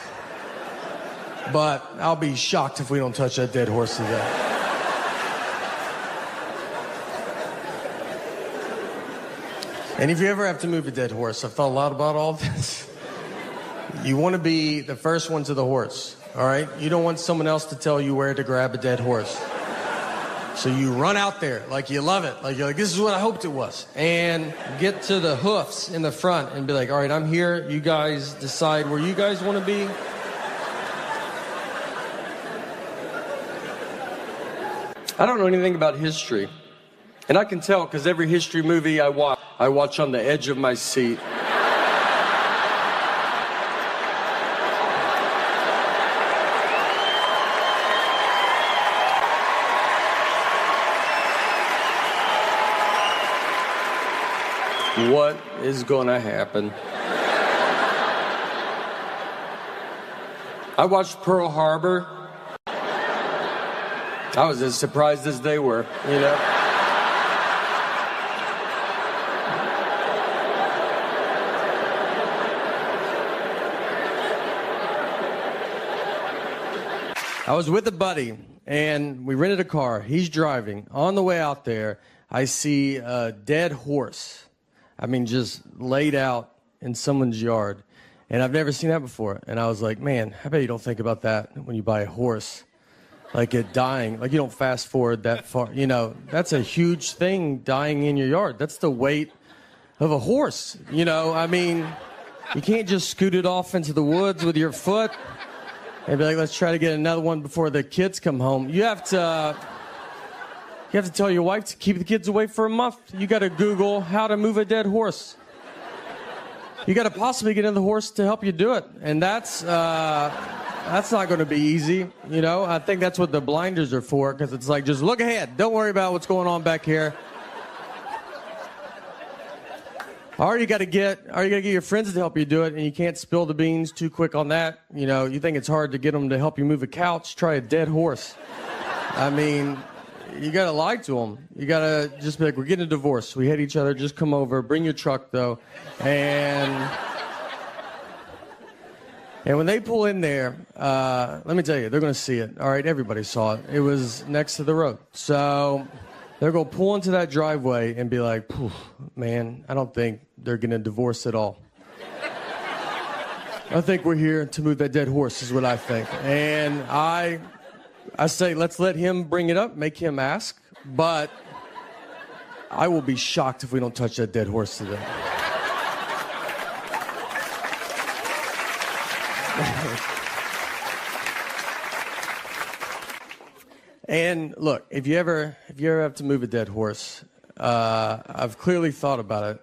Speaker 1: But I'll be shocked if we don't touch that dead horse today. And if you ever have to move a dead horse, I've thought a lot about all this. You want to be the first one to the horse, all right? You don't want someone else to tell you where to grab a dead horse. So you run out there like you love it. Like you're like, this is what I hoped it was. And get to the hoofs in the front and be like, all right, I'm here. You guys decide where you guys want to be. I don't know anything about history. And I can tell because every history movie I watch on the edge of my seat. What is gonna happen? I watched Pearl Harbor. I was as surprised as they were, you know? I was with a buddy, and we rented a car. He's driving. On the way out there, I see a dead horse. I mean, just laid out in someone's yard. And I've never seen that before. And I was like, man, I bet you don't think about that when you buy a horse. Like it dying. Like you don't fast forward that far. You know, that's a huge thing, dying in your yard. That's the weight of a horse. You know, I mean, you can't just scoot it off into the woods with your foot and be like, let's try to get another one before the kids come home. You have to tell your wife to keep the kids away for a month. You got to Google how to move a dead horse. You got to possibly get another horse to help you do it. And that's not going to be easy. You know, I think that's what the blinders are for, because it's like, just look ahead. Don't worry about what's going on back here. Or you got to get your friends to help you do it, and you can't spill the beans too quick on that. You know, you think it's hard to get them to help you move a couch? Try a dead horse. I mean, you got to lie to them. You got to just be like, we're getting a divorce. We hate each other. Just come over. Bring your truck, though. And when they pull in there, let me tell you, they're going to see it. All right, everybody saw it. It was next to the road. So they're going to pull into that driveway and be like, man, I don't think they're getting a divorce at all. I think we're here to move that dead horse is what I think. And I say, let's let him bring it up, make him ask, but I will be shocked if we don't touch that dead horse today. And look, if you ever have to move a dead horse, I've clearly thought about it.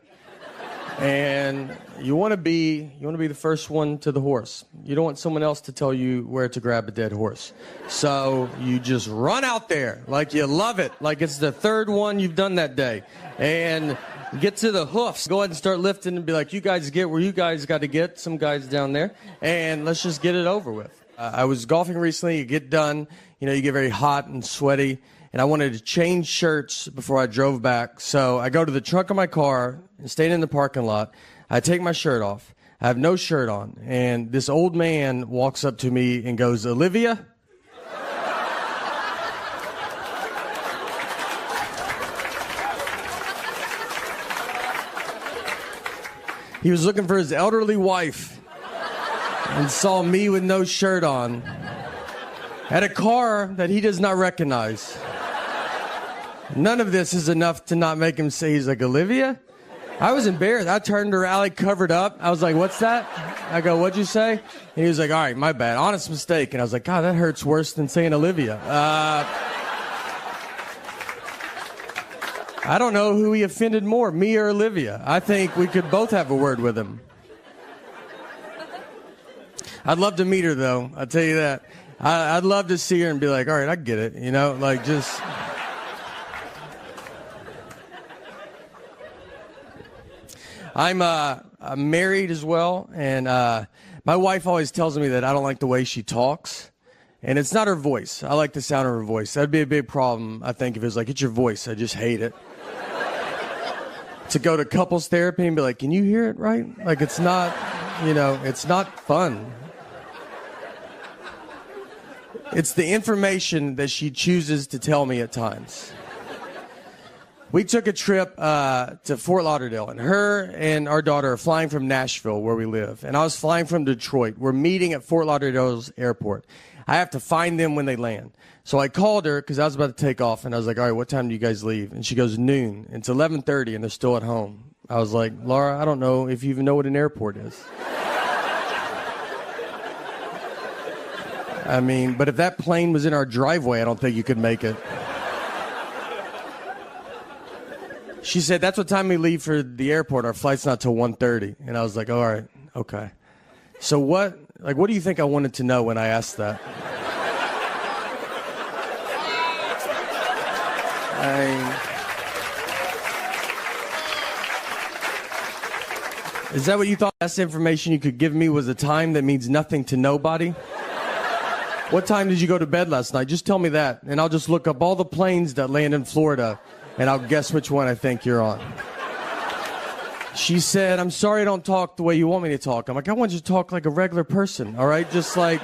Speaker 1: And you want to be the first one to the horse. You don't want someone else to tell you where to grab a dead horse. So you just run out there like you love it, like it's the third one you've done that day. And get to the hoofs. Go ahead and start lifting and be like, you guys get where you guys got to get, some guys down there, and let's just get it over with. I was golfing recently. You get done, you know, you get very hot and sweaty, and I wanted to change shirts before I drove back. So I go to the trunk of my car and stayed in the parking lot. I take my shirt off. I have no shirt on, and this old man walks up to me and goes, Olivia? He was looking for his elderly wife and saw me with no shirt on at a car that he does not recognize. None of this is enough to not make him say, he's like, Olivia? I was embarrassed. I turned around, like, covered up. I was like, what's that? I go, what'd you say? And he was like, all right, my bad. Honest mistake. And I was like, God, that hurts worse than saying Olivia. I don't know who he offended more, me or Olivia. I think we could both have a word with him. I'd love to meet her, though. I'll tell you that. I'd love to see her and be like, all right, I get it. You know, like just... I'm married as well, and my wife always tells me that I don't like the way she talks, and it's not her voice. I like the sound of her voice. That'd be a big problem, I think, if it was like, it's your voice. I just hate it. To go to couples therapy and be like, can you hear it right? Like, it's not, you know, it's not fun. It's the information that she chooses to tell me at times. We took a trip to Fort Lauderdale, and her and our daughter are flying from Nashville, where we live, and I was flying from Detroit. We're meeting at Fort Lauderdale's airport. I have to find them when they land. So I called her because I was about to take off, and I was like, all right, what time do you guys leave? And she goes, noon. It's 11:30, and they're still at home. I was like, Laura, I don't know if you even know what an airport is. I mean, but if that plane was in our driveway, I don't think you could make it. She said, that's what time we leave for the airport. Our flight's not till 1:30. And I was like, all right, okay. So what do you think I wanted to know when I asked that? Is that what you thought? The best information you could give me was a time that means nothing to nobody? What time did you go to bed last night? Just tell me that, and I'll just look up all the planes that land in Florida, and I'll guess which one I think you're on. She said, I'm sorry I don't talk the way you want me to talk. I'm like, I want you to talk like a regular person, all right? Just like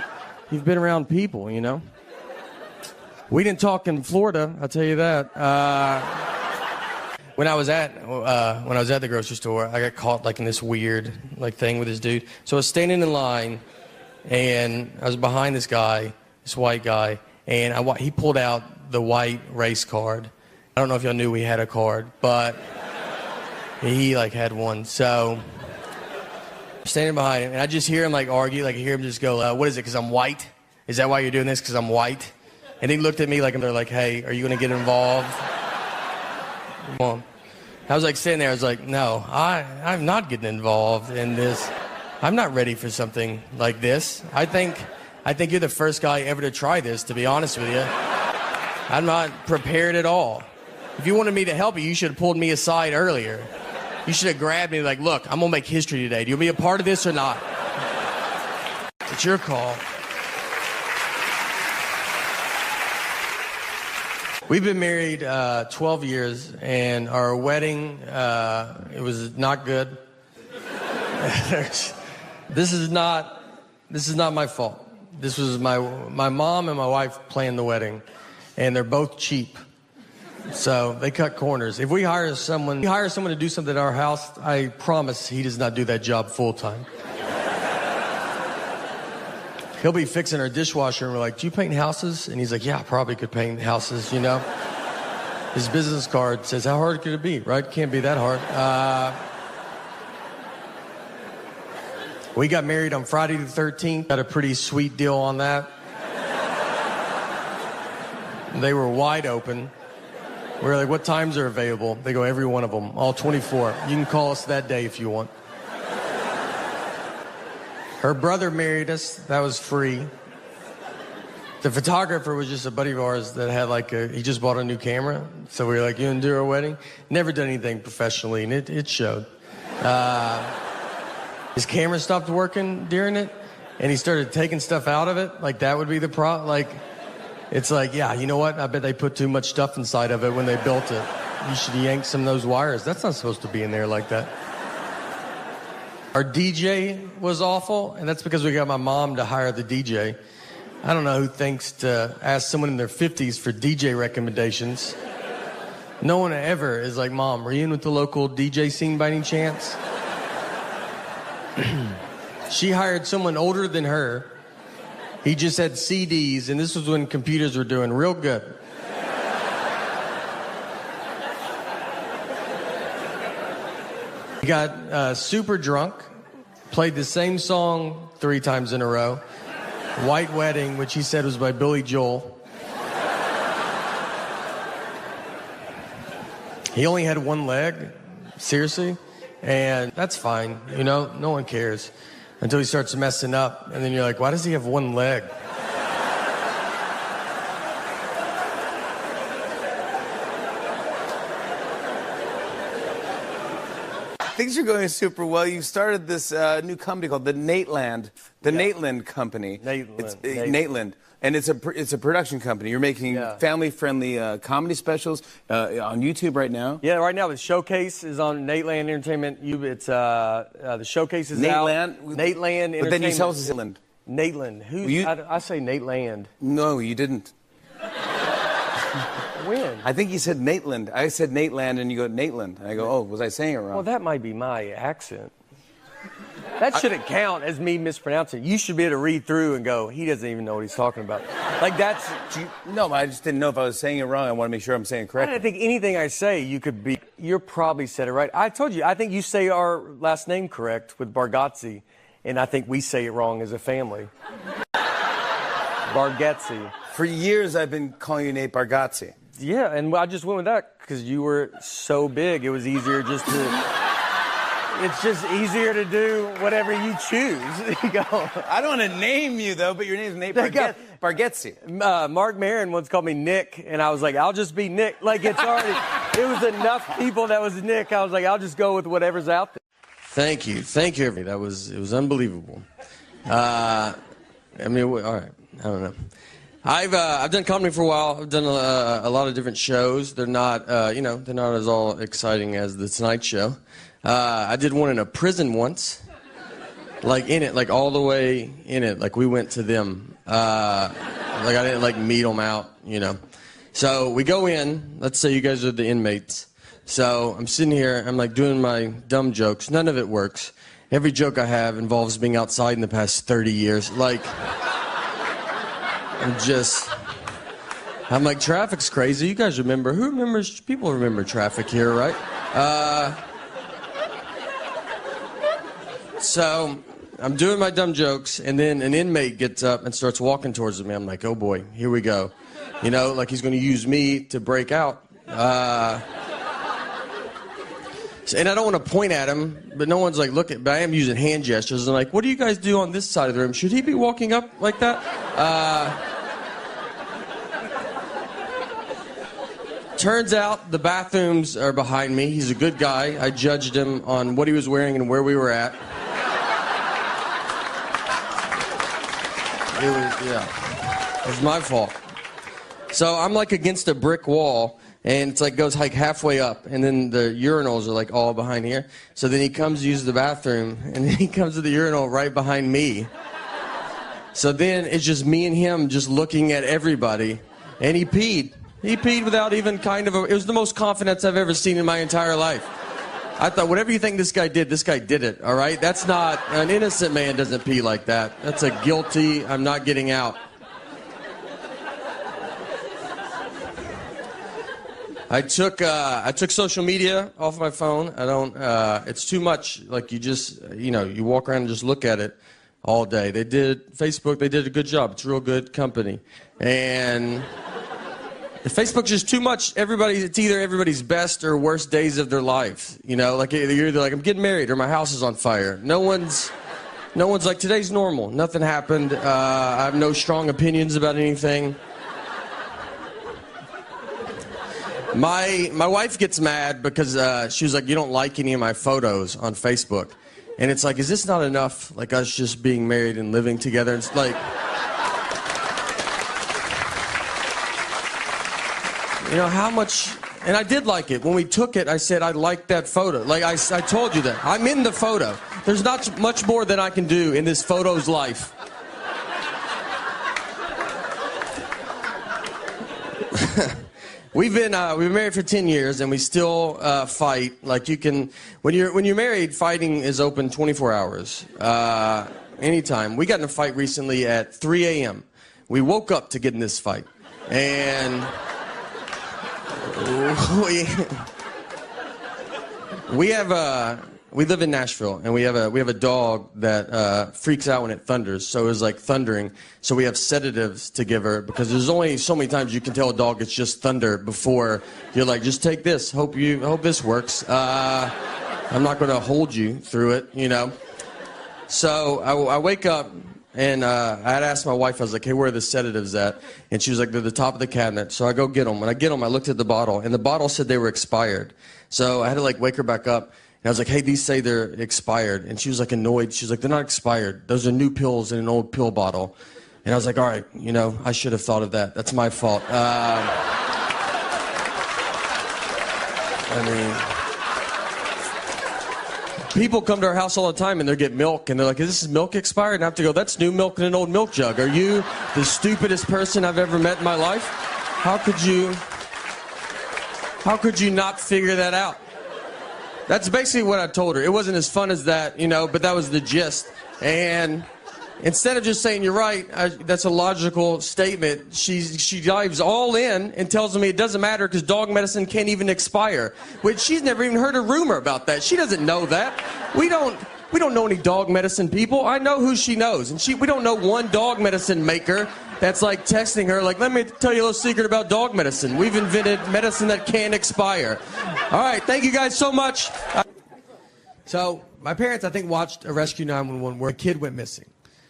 Speaker 1: you've been around people, you know? We didn't talk in Florida, I'll tell you that. When I was at the grocery store, I got caught like in this weird thing with this dude. So I was standing in line, and I was behind this guy, this white guy, and he pulled out the white race card. I don't know if y'all knew we had a card, but he had one. So I'm standing behind him, and I just hear him argue. I hear him just go, what is it, because I'm white? Is that why you're doing this, because I'm white? And he looked at me they're like, hey, are you going to get involved? Come on. I was sitting there, I was like, no, I'm not getting involved in this. I'm not ready for something like this. I think you're the first guy ever to try this, to be honest with you. I'm not prepared at all. If you wanted me to help you should have pulled me aside earlier. You should have grabbed me look, I'm going to make history today. Do you want me a part of this or not? It's your call. We've been married 12 years, and our wedding, it was not good. This is not my fault. This was my mom and my wife planned the wedding, and they're both cheap. So they cut corners. If we hire someone to do something at our house, I promise he does not do that job full time. He'll be fixing our dishwasher, and we're like, do you paint houses? And he's like, yeah, I probably could paint houses, you know? His business card says, how hard could it be, right? Can't be that hard. We got married on Friday the 13th. Got a pretty sweet deal on that. They were wide open. We were like, what times are available? They go, every one of them, all 24. You can call us that day if you want. Her brother married us. That was free. The photographer was just a buddy of ours that had he just bought a new camera. So we were like, you want to do our wedding? Never done anything professionally, and it showed. His camera stopped working during it, and he started taking stuff out of it. That would be the problem. It's yeah, you know what? I bet they put too much stuff inside of it when they built it. You should yank some of those wires. That's not supposed to be in there like that. Our DJ was awful, and that's because we got my mom to hire the DJ. I don't know who thinks to ask someone in their 50s for DJ recommendations. No one ever is like, Mom, were you in with the local DJ scene by any chance? She hired someone older than her. He just had CDs, and this was when computers were doing real good. He got super drunk, played the same song 3 times in a row. White Wedding, which he said was by Billy Joel. He only had one leg, seriously, and that's fine, you know, no one cares. Until he starts messing up, and then you're like, why does he have one leg?
Speaker 2: Things are going super well. You started this new company called the Nateland, Nateland Company. Nateland. And it's a production company. You're making family-friendly comedy specials on YouTube right now.
Speaker 1: Yeah, right now the Showcase is on Nateland Entertainment. It's the Showcase is out. Nateland Entertainment.
Speaker 2: But then you tell us Nateland.
Speaker 1: Nateland. I say Nateland.
Speaker 2: No, you didn't.
Speaker 1: When?
Speaker 2: I think you said Nateland. I said Nateland, and you go Nateland. And I go, oh, was I saying it wrong?
Speaker 1: Well, that might be my accent. That shouldn't count as me mispronouncing. You should be able to read through and go, he doesn't even know what he's talking about. Like, that's...
Speaker 2: No, I just didn't know if I was saying it wrong. I want to make sure I'm saying it correctly.
Speaker 1: I don't think anything I say, you're probably said it right. I told you, I think you say our last name correct with Bargatze, and I think we say it wrong as a family. Bargatze.
Speaker 2: For years, I've been calling you Nate Bargatze.
Speaker 1: Yeah, and I just went with that because you were so big, it was easier just to... It's just easier to do whatever you choose. You go.
Speaker 2: I don't want to name you, though, but your name's Nate Bargatze.
Speaker 1: Mark Maron once called me Nick, and I was like, I'll just be Nick. Like, it was enough people that was Nick. I was like, I'll just go with whatever's out there. Thank you, everybody. It was unbelievable. All right, I don't know. I've done comedy for a while. I've done a lot of different shows. They're not, they're not as all exciting as the Tonight Show. I did one in a prison once, like in it, like all the way in it. Like we went to them. Like I didn't like meet them out, So we go in. Let's say you guys are the inmates. So I'm sitting here. I'm like doing my dumb jokes. None of it works. Every joke I have involves being outside in the past 30 years. Like I'm like, traffic's crazy. You guys remember? People remember traffic here, right? So I'm doing my dumb jokes, and then an inmate gets up and starts walking towards me. I'm like, oh boy, here we go. Like he's going to use me to break out. And I don't want to point at him, but no one's like looking. But I am using hand gestures. I'm like, what do you guys do on this side of the room? Should he be walking up like that? Turns out the bathrooms are behind me. He's a good guy. I judged him on what he was wearing and where we were at. It was my fault. So I'm like against a brick wall, and it's like goes like halfway up, and then the urinals are like all behind here. So then he comes to use the bathroom, and then he comes to the urinal right behind me. So then it's just me and him just looking at everybody, and he peed. He peed without even it was the most confidence I've ever seen in my entire life. I thought, whatever you think this guy did it, all right? That's not, an innocent man doesn't pee like that. That's a guilty, I'm not getting out. I took social media off my phone. I don't, it's too much. Like you walk around and just look at it all day. Facebook, they did a good job. It's a real good company. And Facebook's just too much. It's either everybody's best or worst days of their life. Like you're either like, I'm getting married or my house is on fire. No one's like, today's normal. Nothing happened. I have no strong opinions about anything. My wife gets mad because she was like, you don't like any of my photos on Facebook. And it's like, is this not enough? Like us just being married and living together? It's like... how much... And I did like it. When we took it, I said, I liked that photo. Like, I told you that. I'm in the photo. There's not much more than I can do in this photo's life. We've been married for 10 years, and we still fight. Like, you can... When you're married, fighting is open 24 hours. Anytime. We got in a fight recently at 3 a.m. We woke up to get in this fight. And... We live in Nashville, and we have a dog that freaks out when it thunders. So it was like thundering. So we have sedatives to give her because there's only so many times you can tell a dog it's just thunder before you're like, just take this. Hope this works. I'm not going to hold you through it, So I wake up. And I had asked my wife, I was like, hey, where are the sedatives at? And she was like, they're at the top of the cabinet. So I go get them. When I get them, I looked at the bottle, and the bottle said they were expired. So I had to wake her back up. And I was like, hey, these say they're expired. And she was like annoyed. She was like, they're not expired. Those are new pills in an old pill bottle. And I was like, all right, I should have thought of that. That's my fault. People come to our house all the time and they get milk and they're like, is this milk expired? And I have to go, that's new milk in an old milk jug. Are you the stupidest person I've ever met in my life? How could you How could you not figure that out? That's basically what I told her. It wasn't as fun as that, you know, but that was the gist. And instead of just saying, you're right, that's a logical statement, she dives all in and tells me it doesn't matter because dog medicine can't even expire. Which she's never even heard a rumor about that. She doesn't know that. We don't know any dog medicine people. I know who she knows. And we don't know one dog medicine maker that's like texting her like, let me tell you a little secret about dog medicine. We've invented medicine that can't expire. All right, thank you guys so much. So my parents, I think, watched a Rescue 911 where a kid went missing.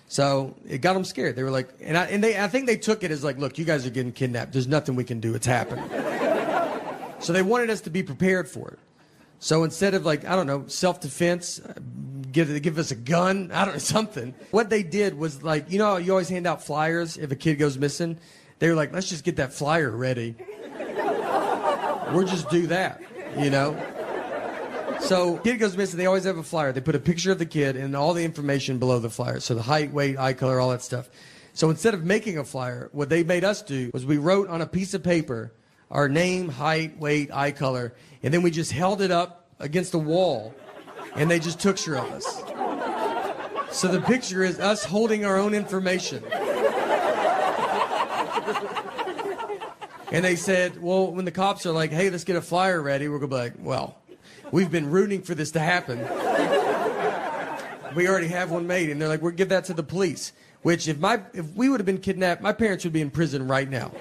Speaker 1: So it got them scared. They were like, I think they took it as like, look, you guys are getting kidnapped. There's nothing we can do. It's happening. So they wanted us to be prepared for it. So instead of like, I don't know, self-defense, give us a gun, I don't know, something. What they did was like, you know, you always hand out flyers if a kid goes missing. They were like, let's just get that flyer ready. We'll just do that, you know. So kid goes missing, they always have a flyer. They put a picture of the kid and all the information below the flyer. So the height, weight, eye color, all that stuff. So instead of making a flyer, what they made us do was we wrote on a piece of paper our name, height, weight, eye color, and then we just held it up against the wall, and they just took picture of us. So the picture is us holding our own information. And they said, well, when the cops are like, hey, let's get a flyer ready, we're going to be like, well, we've been rooting for this to happen. We already have one made. And they're like, we'll give that to the police. Which, if we would have been kidnapped, my parents would be in prison right now.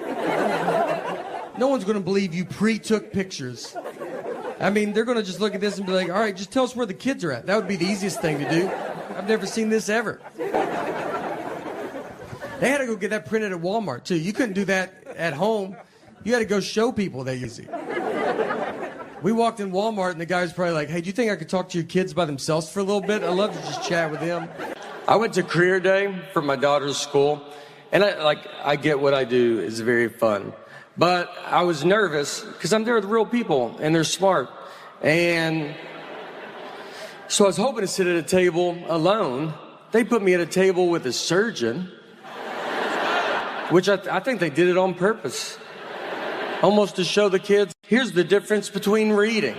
Speaker 1: No one's going to believe you pre-took pictures. I mean, they're going to just look at this and be like, all right, just tell us where the kids are at. That would be the easiest thing to do. I've never seen this ever. They had to go get that printed at Walmart, too. You couldn't do that at home. You had to go show people that easy. We walked in Walmart, and the guy was probably like, hey, do you think I could talk to your kids by themselves for a little bit? I'd love to just chat with them. I went to career day for my daughter's school, and I get what I do is very fun. But I was nervous because I'm there with real people, and they're smart. And so I was hoping to sit at a table alone. They put me at a table with a surgeon, which I think they did it on purpose. Almost to show the kids, here's the difference between reading.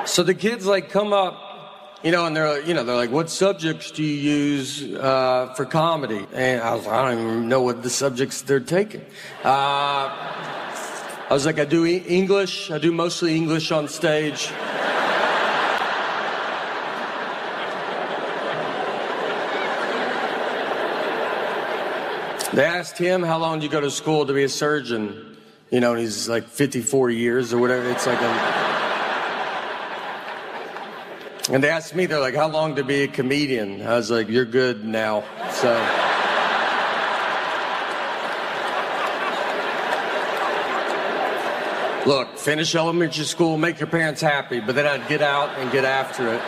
Speaker 1: So the kids like come up, you know, and they're like, what subjects do you use for comedy? And I don't even know what the subjects they're taking. I was like, I do English. I do mostly English on stage. They asked him, how long did you go to school to be a surgeon? You know, and he's like 54 years or whatever. It's like And they asked me, they're like, how long to be a comedian? I was like, you're good now. So. Look, finish elementary school, make your parents happy, but then I'd get out and get after it.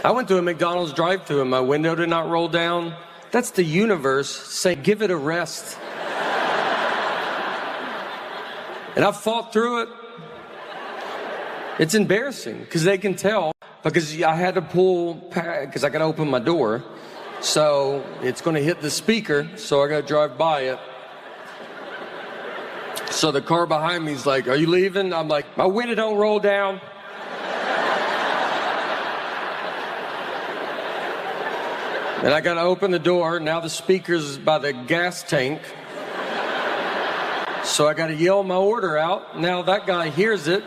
Speaker 1: I went to a McDonald's drive-thru and my window did not roll down. That's the universe saying, give it a rest. And I fought through it. It's embarrassing because they can tell, because I had to pull, because I got to open my door. So it's going to hit the speaker, so I got to drive by it. So the car behind me is like, are you leaving? I'm like, my window don't roll down. And I got to open the door. Now the speaker's by the gas tank. So I got to yell my order out. Now that guy hears it.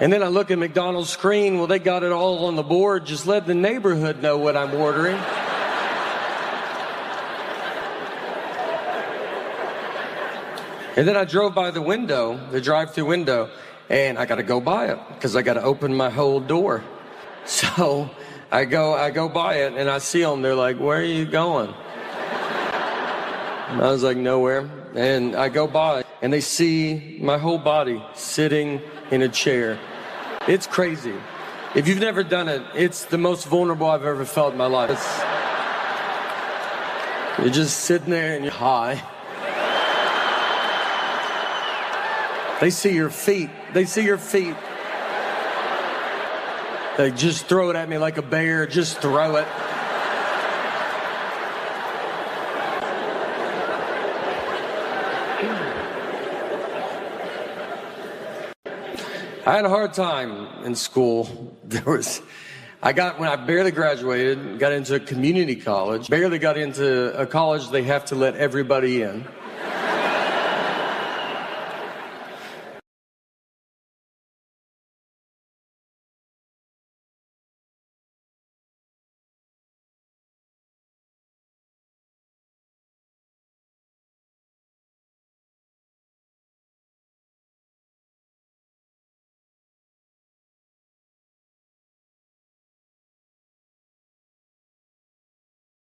Speaker 1: And then I look at McDonald's screen. Well, they got it all on the board. Just let the neighborhood know what I'm ordering. And then I drove by the window, the drive-thru window, and I got to go by it because I got to open my whole door. So I go by it, and I see them. They're like, where are you going? And I was like, nowhere. And I go by, and they see my whole body sitting in a chair. It's crazy. If you've never done it, it's the most vulnerable I've ever felt in my life. You're just sitting there and you're high. They see your feet. They see your feet. They just throw it at me like a bear. Just throw it. I had a hard time in school. When I barely graduated, got into a community college, barely got into a college they have to let everybody in.